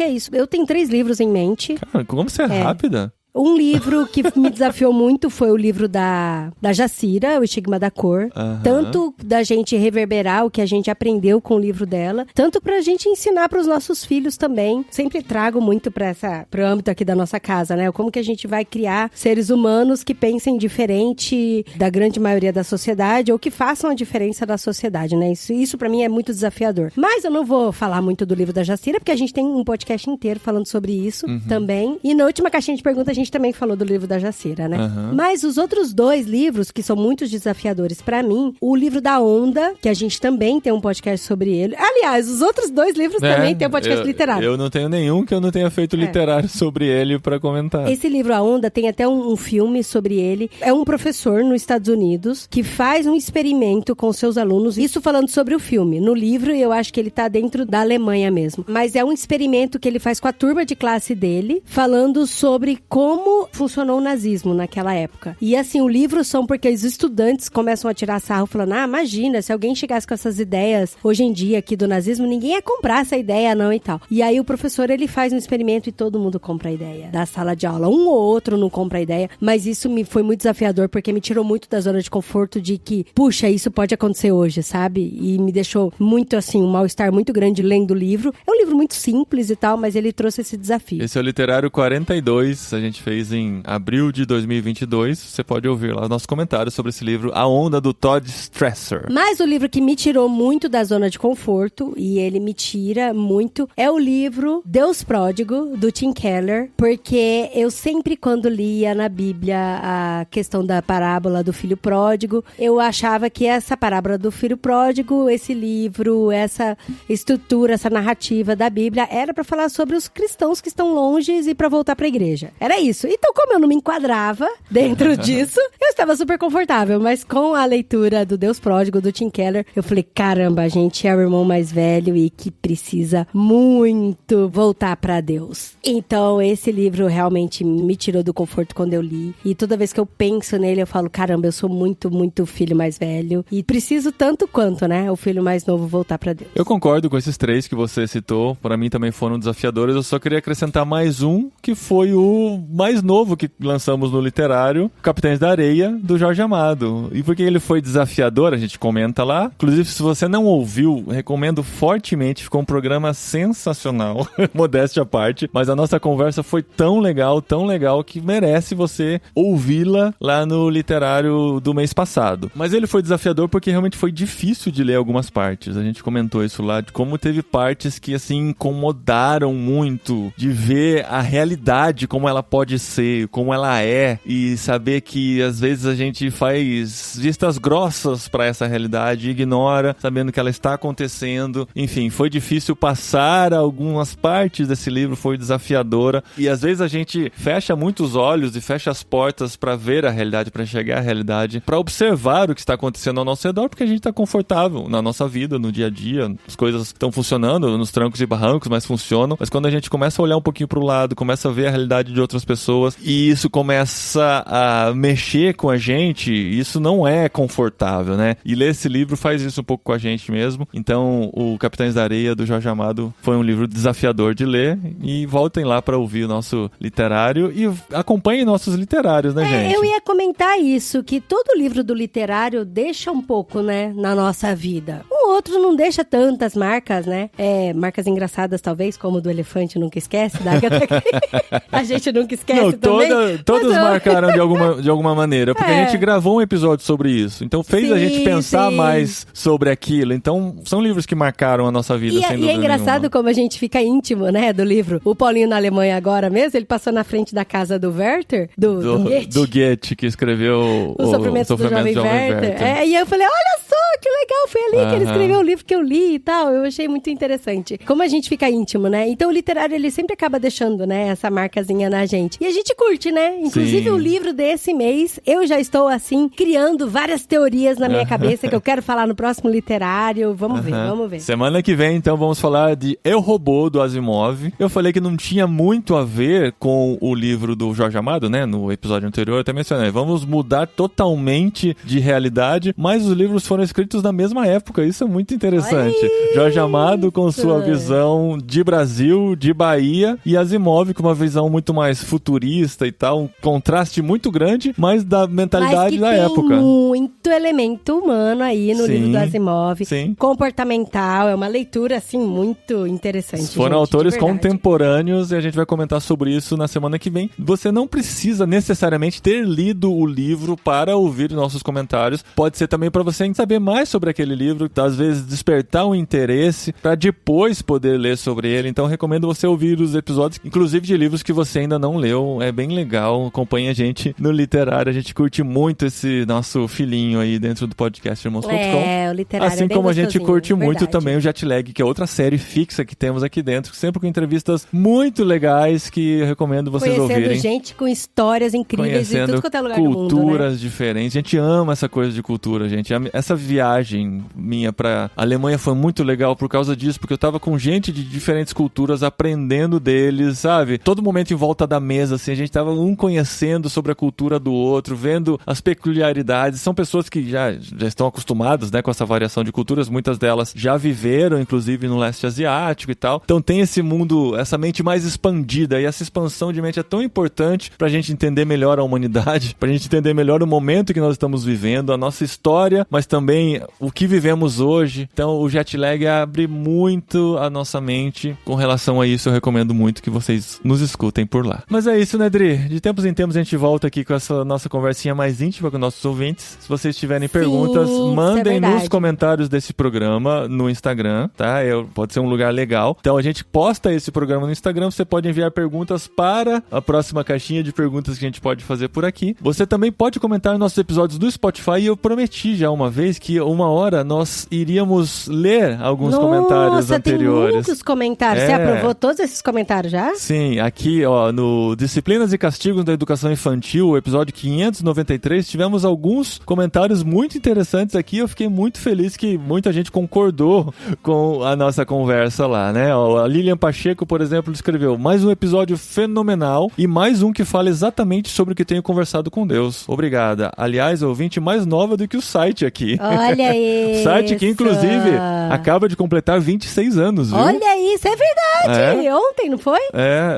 é isso. Eu tenho 3 livros em mente. Cara, como você é rápida? Um livro que me desafiou muito foi o livro da Jacira, O Estigma da Cor. Tanto da gente reverberar o que a gente aprendeu com o livro dela, tanto pra gente ensinar pros nossos filhos também. Sempre trago muito pro âmbito aqui da nossa casa, né? Como que a gente vai criar seres humanos que pensem diferente da grande maioria da sociedade ou que façam a diferença da sociedade, né? Isso pra mim é muito desafiador. Mas eu não vou falar muito do livro da Jacira, porque a gente tem um podcast inteiro falando sobre isso também. E na última caixinha de perguntas a gente gente também falou do livro da Jacira, né? Mas os outros 2 livros, que são muito desafiadores pra mim, o livro da Onda, que a gente também tem um podcast sobre ele. Aliás, os outros 2 livros também tem um podcast literário. Eu não tenho nenhum que eu não tenha feito literário sobre ele pra comentar. Esse livro, A Onda, tem até um filme sobre ele. É um professor nos Estados Unidos que faz um experimento com seus alunos, isso falando sobre o filme. No livro, eu acho que ele tá dentro da Alemanha mesmo. Mas é um experimento que ele faz com a turma de classe dele, falando sobre como funcionou o nazismo naquela época. E assim, o livro são porque os estudantes começam a tirar sarro, falando, imagina, se alguém chegasse com essas ideias hoje em dia aqui do nazismo, ninguém ia comprar essa ideia não e tal. E aí o professor, ele faz um experimento e todo mundo compra a ideia da sala de aula. Um ou outro não compra a ideia, mas isso me foi muito desafiador, porque me tirou muito da zona de conforto de que, puxa, isso pode acontecer hoje, sabe? E me deixou muito, assim, um mal-estar muito grande lendo o livro. É um livro muito simples e tal, mas ele trouxe esse desafio. Esse é o Literário 42, a gente fez em abril de 2022. Você pode ouvir lá os nossos comentários sobre esse livro, A Onda, do Todd Strasser. Mas o livro que me tirou muito da zona de conforto, e ele me tira muito, é o livro Deus Pródigo, do Tim Keller, porque eu sempre, quando lia na Bíblia a questão da parábola do filho pródigo, eu achava que essa parábola do filho pródigo, esse livro, essa estrutura, essa narrativa da Bíblia, era pra falar sobre os cristãos que estão longe e pra voltar pra igreja. Era isso. Então, como eu não me enquadrava dentro disso, eu estava super confortável, mas com a leitura do Deus Pródigo, do Tim Keller, eu falei, caramba, a gente é o irmão mais velho e que precisa muito voltar pra Deus. Então, esse livro realmente me tirou do conforto quando eu li. E toda vez que eu penso nele, eu falo, caramba, eu sou muito, muito filho mais velho. E preciso tanto quanto, né, o filho mais novo voltar pra Deus. Eu concordo com esses 3 que você citou. Pra mim também foram desafiadores. Eu só queria acrescentar mais um, que foi o mais novo que lançamos no Literário, Capitães da Areia, do Jorge Amado. E porque ele foi desafiador, a gente comenta lá. Inclusive, se você não ouviu, recomendo fortemente. Ficou um programa sensacional, modéstia à parte. Mas a nossa conversa foi tão legal, que merece você ouvi-la lá no Literário do mês passado. Mas ele foi desafiador porque realmente foi difícil de ler algumas partes. A gente comentou isso lá, de como teve partes que, assim, incomodaram muito, de ver a realidade, como ela pode ser, como ela é, e saber que, às vezes, a gente faz vistas grossas pra essa realidade, ignora, sabendo que ela está acontecendo. Enfim, foi difícil passar algumas partes desse livro, foi desafiadora, e às vezes a gente fecha muito os olhos e fecha as portas pra ver a realidade, pra enxergar a realidade, pra observar o que está acontecendo ao nosso redor, porque a gente tá confortável na nossa vida, no dia a dia, as coisas estão funcionando nos trancos e barrancos, mas funcionam. Mas quando a gente começa a olhar um pouquinho pro lado, começa a ver a realidade de outras pessoas, e isso começa a mexer com a gente, isso não é confortável, né? E ler esse livro faz isso um pouco com a gente mesmo. Então, o Capitães da Areia, do Jorge Amado, foi um livro desafiador de ler, e voltem lá pra ouvir o nosso literário e acompanhem nossos literários, né, gente? Eu ia comentar isso, que todo livro do literário deixa um pouco, né, na nossa vida. O outro não deixa tantas marcas, né? Marcas engraçadas, talvez, como o do Elefante Nunca Esquece, da Agatha Christie. A gente nunca esquece não, também. Todos marcaram de alguma maneira, porque a gente gravou um episódio sobre isso. Então fez a gente pensar mais sobre aquilo. Então, são livros que marcaram a nossa vida, sem dúvida E é engraçado nenhuma. como a gente fica íntimo, né, do livro. O Paulinho na Alemanha agora mesmo, ele passou na frente da casa do Werther, do Goethe. Do Goethe, que escreveu o Sofrimento do Jovem Werther. E eu falei, olha só, que legal, foi ali que ele escreveu o livro que eu li e tal. Eu achei muito interessante. Como a gente fica íntimo, né? Então o literário, ele sempre acaba deixando, né, essa marcazinha na gente. E a gente curte, né? Inclusive o livro desse mês, eu já estou, assim, criando várias teorias na minha cabeça que eu quero falar no próximo literário. Vamos ver. Semana que vem, então, vamos falar de Eu, Robô, do Asimov. Eu falei que não tinha muito a ver com o livro do Jorge Amado, né? No episódio anterior eu até mencionei. Vamos mudar totalmente de realidade, mas os livros foram escritos na mesma época. Isso é muito interessante. Jorge Amado com sua visão de Brasil, de Bahia, e Asimov com uma visão muito mais futurista e tal. Um contraste muito grande, mas da mentalidade da época. Tem muito elemento humano aí no livro do Asimov. Sim. Comportamental. É uma leitura, assim, muito interessante. Foram autores contemporâneos e a gente vai comentar sobre isso na semana que vem. Você não precisa necessariamente ter lido o livro para ouvir nossos comentários. Pode ser também para você saber mais sobre aquele livro. Às vezes despertar um interesse para depois poder ler sobre ele. Então recomendo você ouvir os episódios, inclusive de livros que você ainda não leu. É bem legal. Acompanhe a gente no Literário. A gente curte muito esse nosso filhinho aí dentro do podcast Irmãos.com. O Literário assim é bem como a gente curte muito verdade. também o Jetlag, que é outra série fixa que temos aqui dentro, sempre com entrevistas muito legais que eu recomendo vocês ouvirem. Conhecendo gente com histórias incríveis em tudo quanto é lugar do mundo, né? Culturas diferentes. A gente ama essa coisa de cultura, gente. Essa viagem minha pra Alemanha foi muito legal por causa disso, porque eu tava com gente de diferentes culturas, aprendendo deles, sabe? Todo momento em volta da mesa, assim, a gente tava um conhecendo sobre a cultura do outro, vendo as peculiaridades. São pessoas que já estão acostumadas, né, com essa variação de culturas. Muitas delas já viveram, inclusive, no leste asiático e tal. Então tem esse mundo, essa mente mais expandida, e essa expansão de mente é tão importante pra gente entender melhor a humanidade, pra gente entender melhor o momento que nós estamos vivendo, a nossa história, mas também o que vivemos hoje. Então o Jetlag abre muito a nossa mente com relação a isso. Eu recomendo muito que vocês nos escutem por lá. Mas é isso, né, Dri? De tempos em tempos a gente volta aqui com essa nossa conversinha mais íntima com nossos ouvintes. Se vocês tiverem perguntas, mandem nos comentários desse programa no Instagram, tá? Pode ser um lugar legal. Então a gente posta esse programa no Instagram. Você pode enviar perguntas para a próxima caixinha de perguntas que a gente pode fazer por aqui. Você também pode comentar nos nossos episódios do Spotify, e eu prometi já uma vez que uma hora nós iríamos ler alguns comentários anteriores. Tem muitos comentários. Você aprovou todos esses comentários já? Sim, aqui ó, no Disciplinas e Castigos da Educação Infantil, o episódio 593, tivemos alguns comentários muito interessantes aqui. Eu fiquei muito feliz que muita gente concordou com a nossa conversa lá, né? Ó, a Lilian Pacheco, por exemplo, escreveu: mais um episódio fenomenal e mais um que fala exatamente sobre o que tenho conversado com Deus. Obrigada. Aliás, ouvinte mais nova do que o site aqui. Olha isso. O site que, inclusive, acaba de completar 26 anos, viu? Olha isso, é verdade. Ontem, não foi?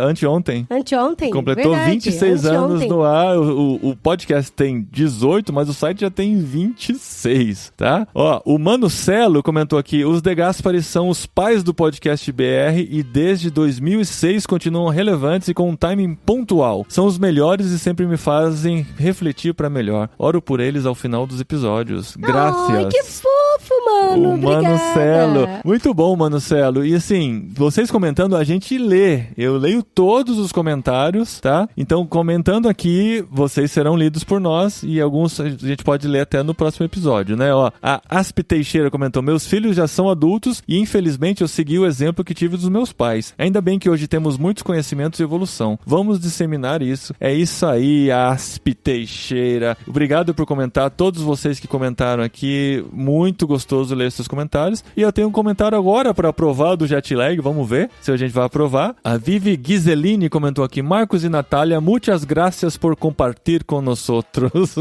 Anteontem. Anteontem. Completou verdade. 26 anos no ar. O podcast tem 18, mas o site já tem 26, tá? Ó, o Mano Celo comentou aqui: os De Gaspari são os pais do podcast BR e desde 2006 continuam relevantes e com um timing pontual. São os melhores e sempre me fazem refletir pra melhor. Oro por eles ao final dos episódios. Graças. Ai, que fofo, mano. O Mano Celo. Muito bom, Mano Celo. E assim, vocês comentando, a gente lê. Eu leio todos os comentários, tá? Então, comentando aqui, vocês serão lidos por nós e alguns a gente pode ler até no próximo episódio, né? Ó, a Asp Teixeira comentou: meus filhos já são adultos e infelizmente eu segui o exemplo que tive dos meus pais. Ainda bem que hoje temos muitos conhecimentos e evolução. Vamos disseminar isso. É isso aí, Asp Teixeira. Obrigado por comentar. Todos vocês que comentaram aqui, muito gostoso ler seus comentários. E eu tenho um comentário agora para aprovar do Jetlag. Vamos ver se a gente vai aprovar. A Vivi Ghiseline comentou aqui: Marcos e Natália, muitas gracias por compartilhar com nós outros.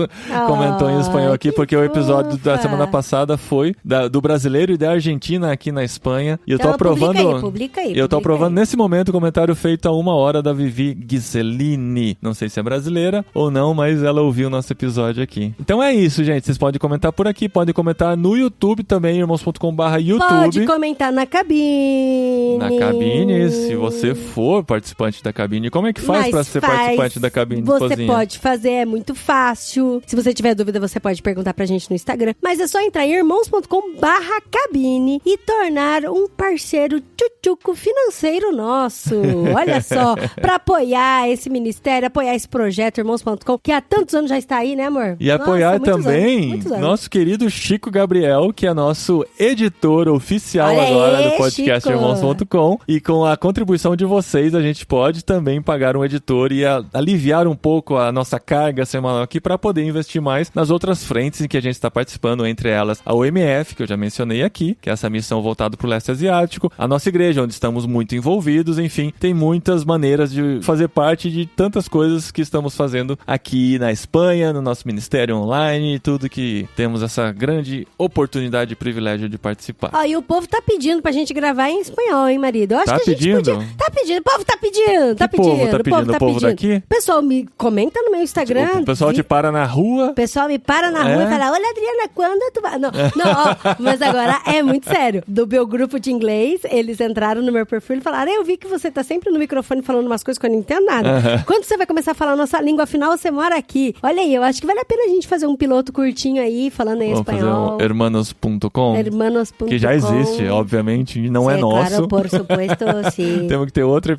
Comentou em espanhol aqui, porque o episódio da semana passada foi do brasileiro e da Argentina aqui na Espanha. E eu tô aprovando. Publica aí. Eu tô aprovando nesse momento o comentário feito há 1 hora da Vivi Ghiseline. Não sei se é brasileira ou não, mas ela ouviu o nosso episódio aqui. Então é isso, gente. Vocês podem comentar por aqui, podem comentar no YouTube também, irmãos.com/YouTube. Pode comentar na cabine. Na cabine, se você for participante da cabine. Como é que faz pra ser participante da cabine? Você pode fazer, é muito fácil. Se você tiver dúvida, você pode perguntar pra gente no Instagram. Mas é só entrar em irmãos.com/cabine e tornar um parceiro tchutchuco financeiro nosso. Olha só, pra apoiar esse ministério, apoiar esse projeto, irmãos.com, que há tantos anos já está aí, né, amor? E apoiar também muitos anos. Nosso querido Chico Gabriel, que é nosso editor oficial Olha agora aí, do podcast Chico. Irmãos.com. E com a contribuição de vocês, a gente pode também pagar um editor e aliviar um pouco a nossa carga semanal aqui para poder investir mais nas outras frentes em que a gente está participando, entre elas a OMF, que eu já mencionei aqui, que é essa missão voltada para o leste asiático, a nossa igreja, onde estamos muito envolvidos, enfim, tem muitas maneiras de fazer parte de tantas coisas que estamos fazendo aqui na Espanha, no nosso ministério online e tudo que temos essa grande oportunidade e privilégio de participar. E o povo tá pedindo pra gente gravar em espanhol, hein, marido? Eu acho tá que a gente pedindo? podia... Tá pedindo, o povo tá pedindo, tá pedindo. O povo daqui? Pessoal, me comenta no meu Instagram. O pessoal te para na rua. O pessoal me para na rua e fala, olha, Adriana, quando tu vai? Não, ó, mas agora é muito sério. Do meu grupo de inglês, eles entraram no meu perfil e falaram, eu vi que você tá sempre no microfone falando umas coisas que eu não entendo nada. Quando você vai começar a falar a nossa língua, afinal você mora aqui. Olha aí, eu acho que vale a pena a gente fazer um piloto curtinho aí, falando em espanhol. Vamos fazer um hermanos.com. Hermanos.com. Que já existe, obviamente, e não é nosso. Claro, por supuesto, sim. Temos que ter outro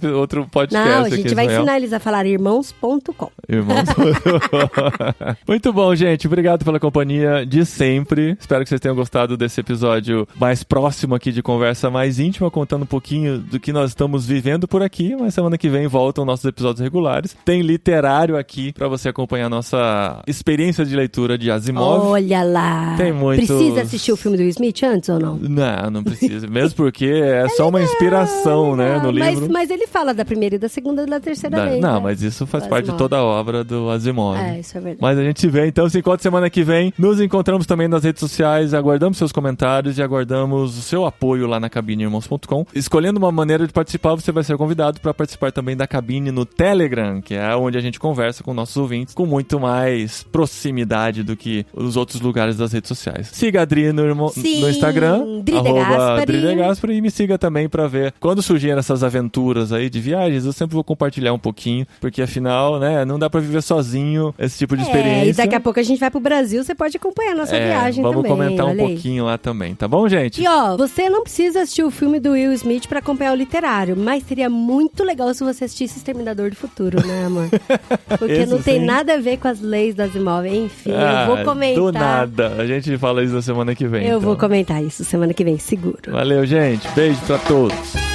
podcast. Não, a gente vai ensinar eles a falar irmãos.com. Muito bom, gente. Obrigado pela companhia de sempre. Espero que vocês tenham gostado desse episódio mais próximo aqui de conversa mais íntima, contando um pouquinho do que nós estamos vivendo por aqui. Mas semana que vem voltam nossos episódios regulares. Tem literário aqui pra você acompanhar a nossa experiência de leitura de Asimov. Olha lá. Tem muitos... Precisa assistir o filme do Will Smith antes ou não? Não precisa. Mesmo porque é só uma inspiração, né, no livro. Mas ele fala da primeira e da segunda e da terceira vez. Não, mas isso faz parte de toda a obra do Asimov. Isso é verdade. Mas a gente se vê, então, se encontra semana que vem. Nos encontramos também nas redes sociais. Aguardamos seus comentários e aguardamos o seu apoio lá na cabineirmãos.com. Escolhendo uma maneira de participar, você vai ser convidado para participar também da cabine no Telegram, que é onde a gente conversa com nossos ouvintes com muito mais proximidade do que os outros lugares das redes sociais. Siga a Adri no Instagram, @DriDeGaspari, e me siga também para ver quando surgirem essas aventuras aí de viagens. Eu sempre vou compartilhar um pouquinho, porque afinal, né, não dá para viver sozinho esse tipo de experiência. E daqui a pouco a gente vai pro Brasil, você pode acompanhar a nossa viagem vamos também. Vamos comentar um pouquinho lá também, tá bom, gente? E ó, você não precisa assistir o filme do Will Smith pra acompanhar o literário, mas seria muito legal se você assistisse Exterminador do Futuro, né, amor? Porque não tem nada a ver com as leis das imóveis. Enfim, eu vou comentar. Do nada. A gente fala isso na semana que vem. Eu vou comentar isso semana que vem, seguro. Valeu, gente. Beijo pra todos.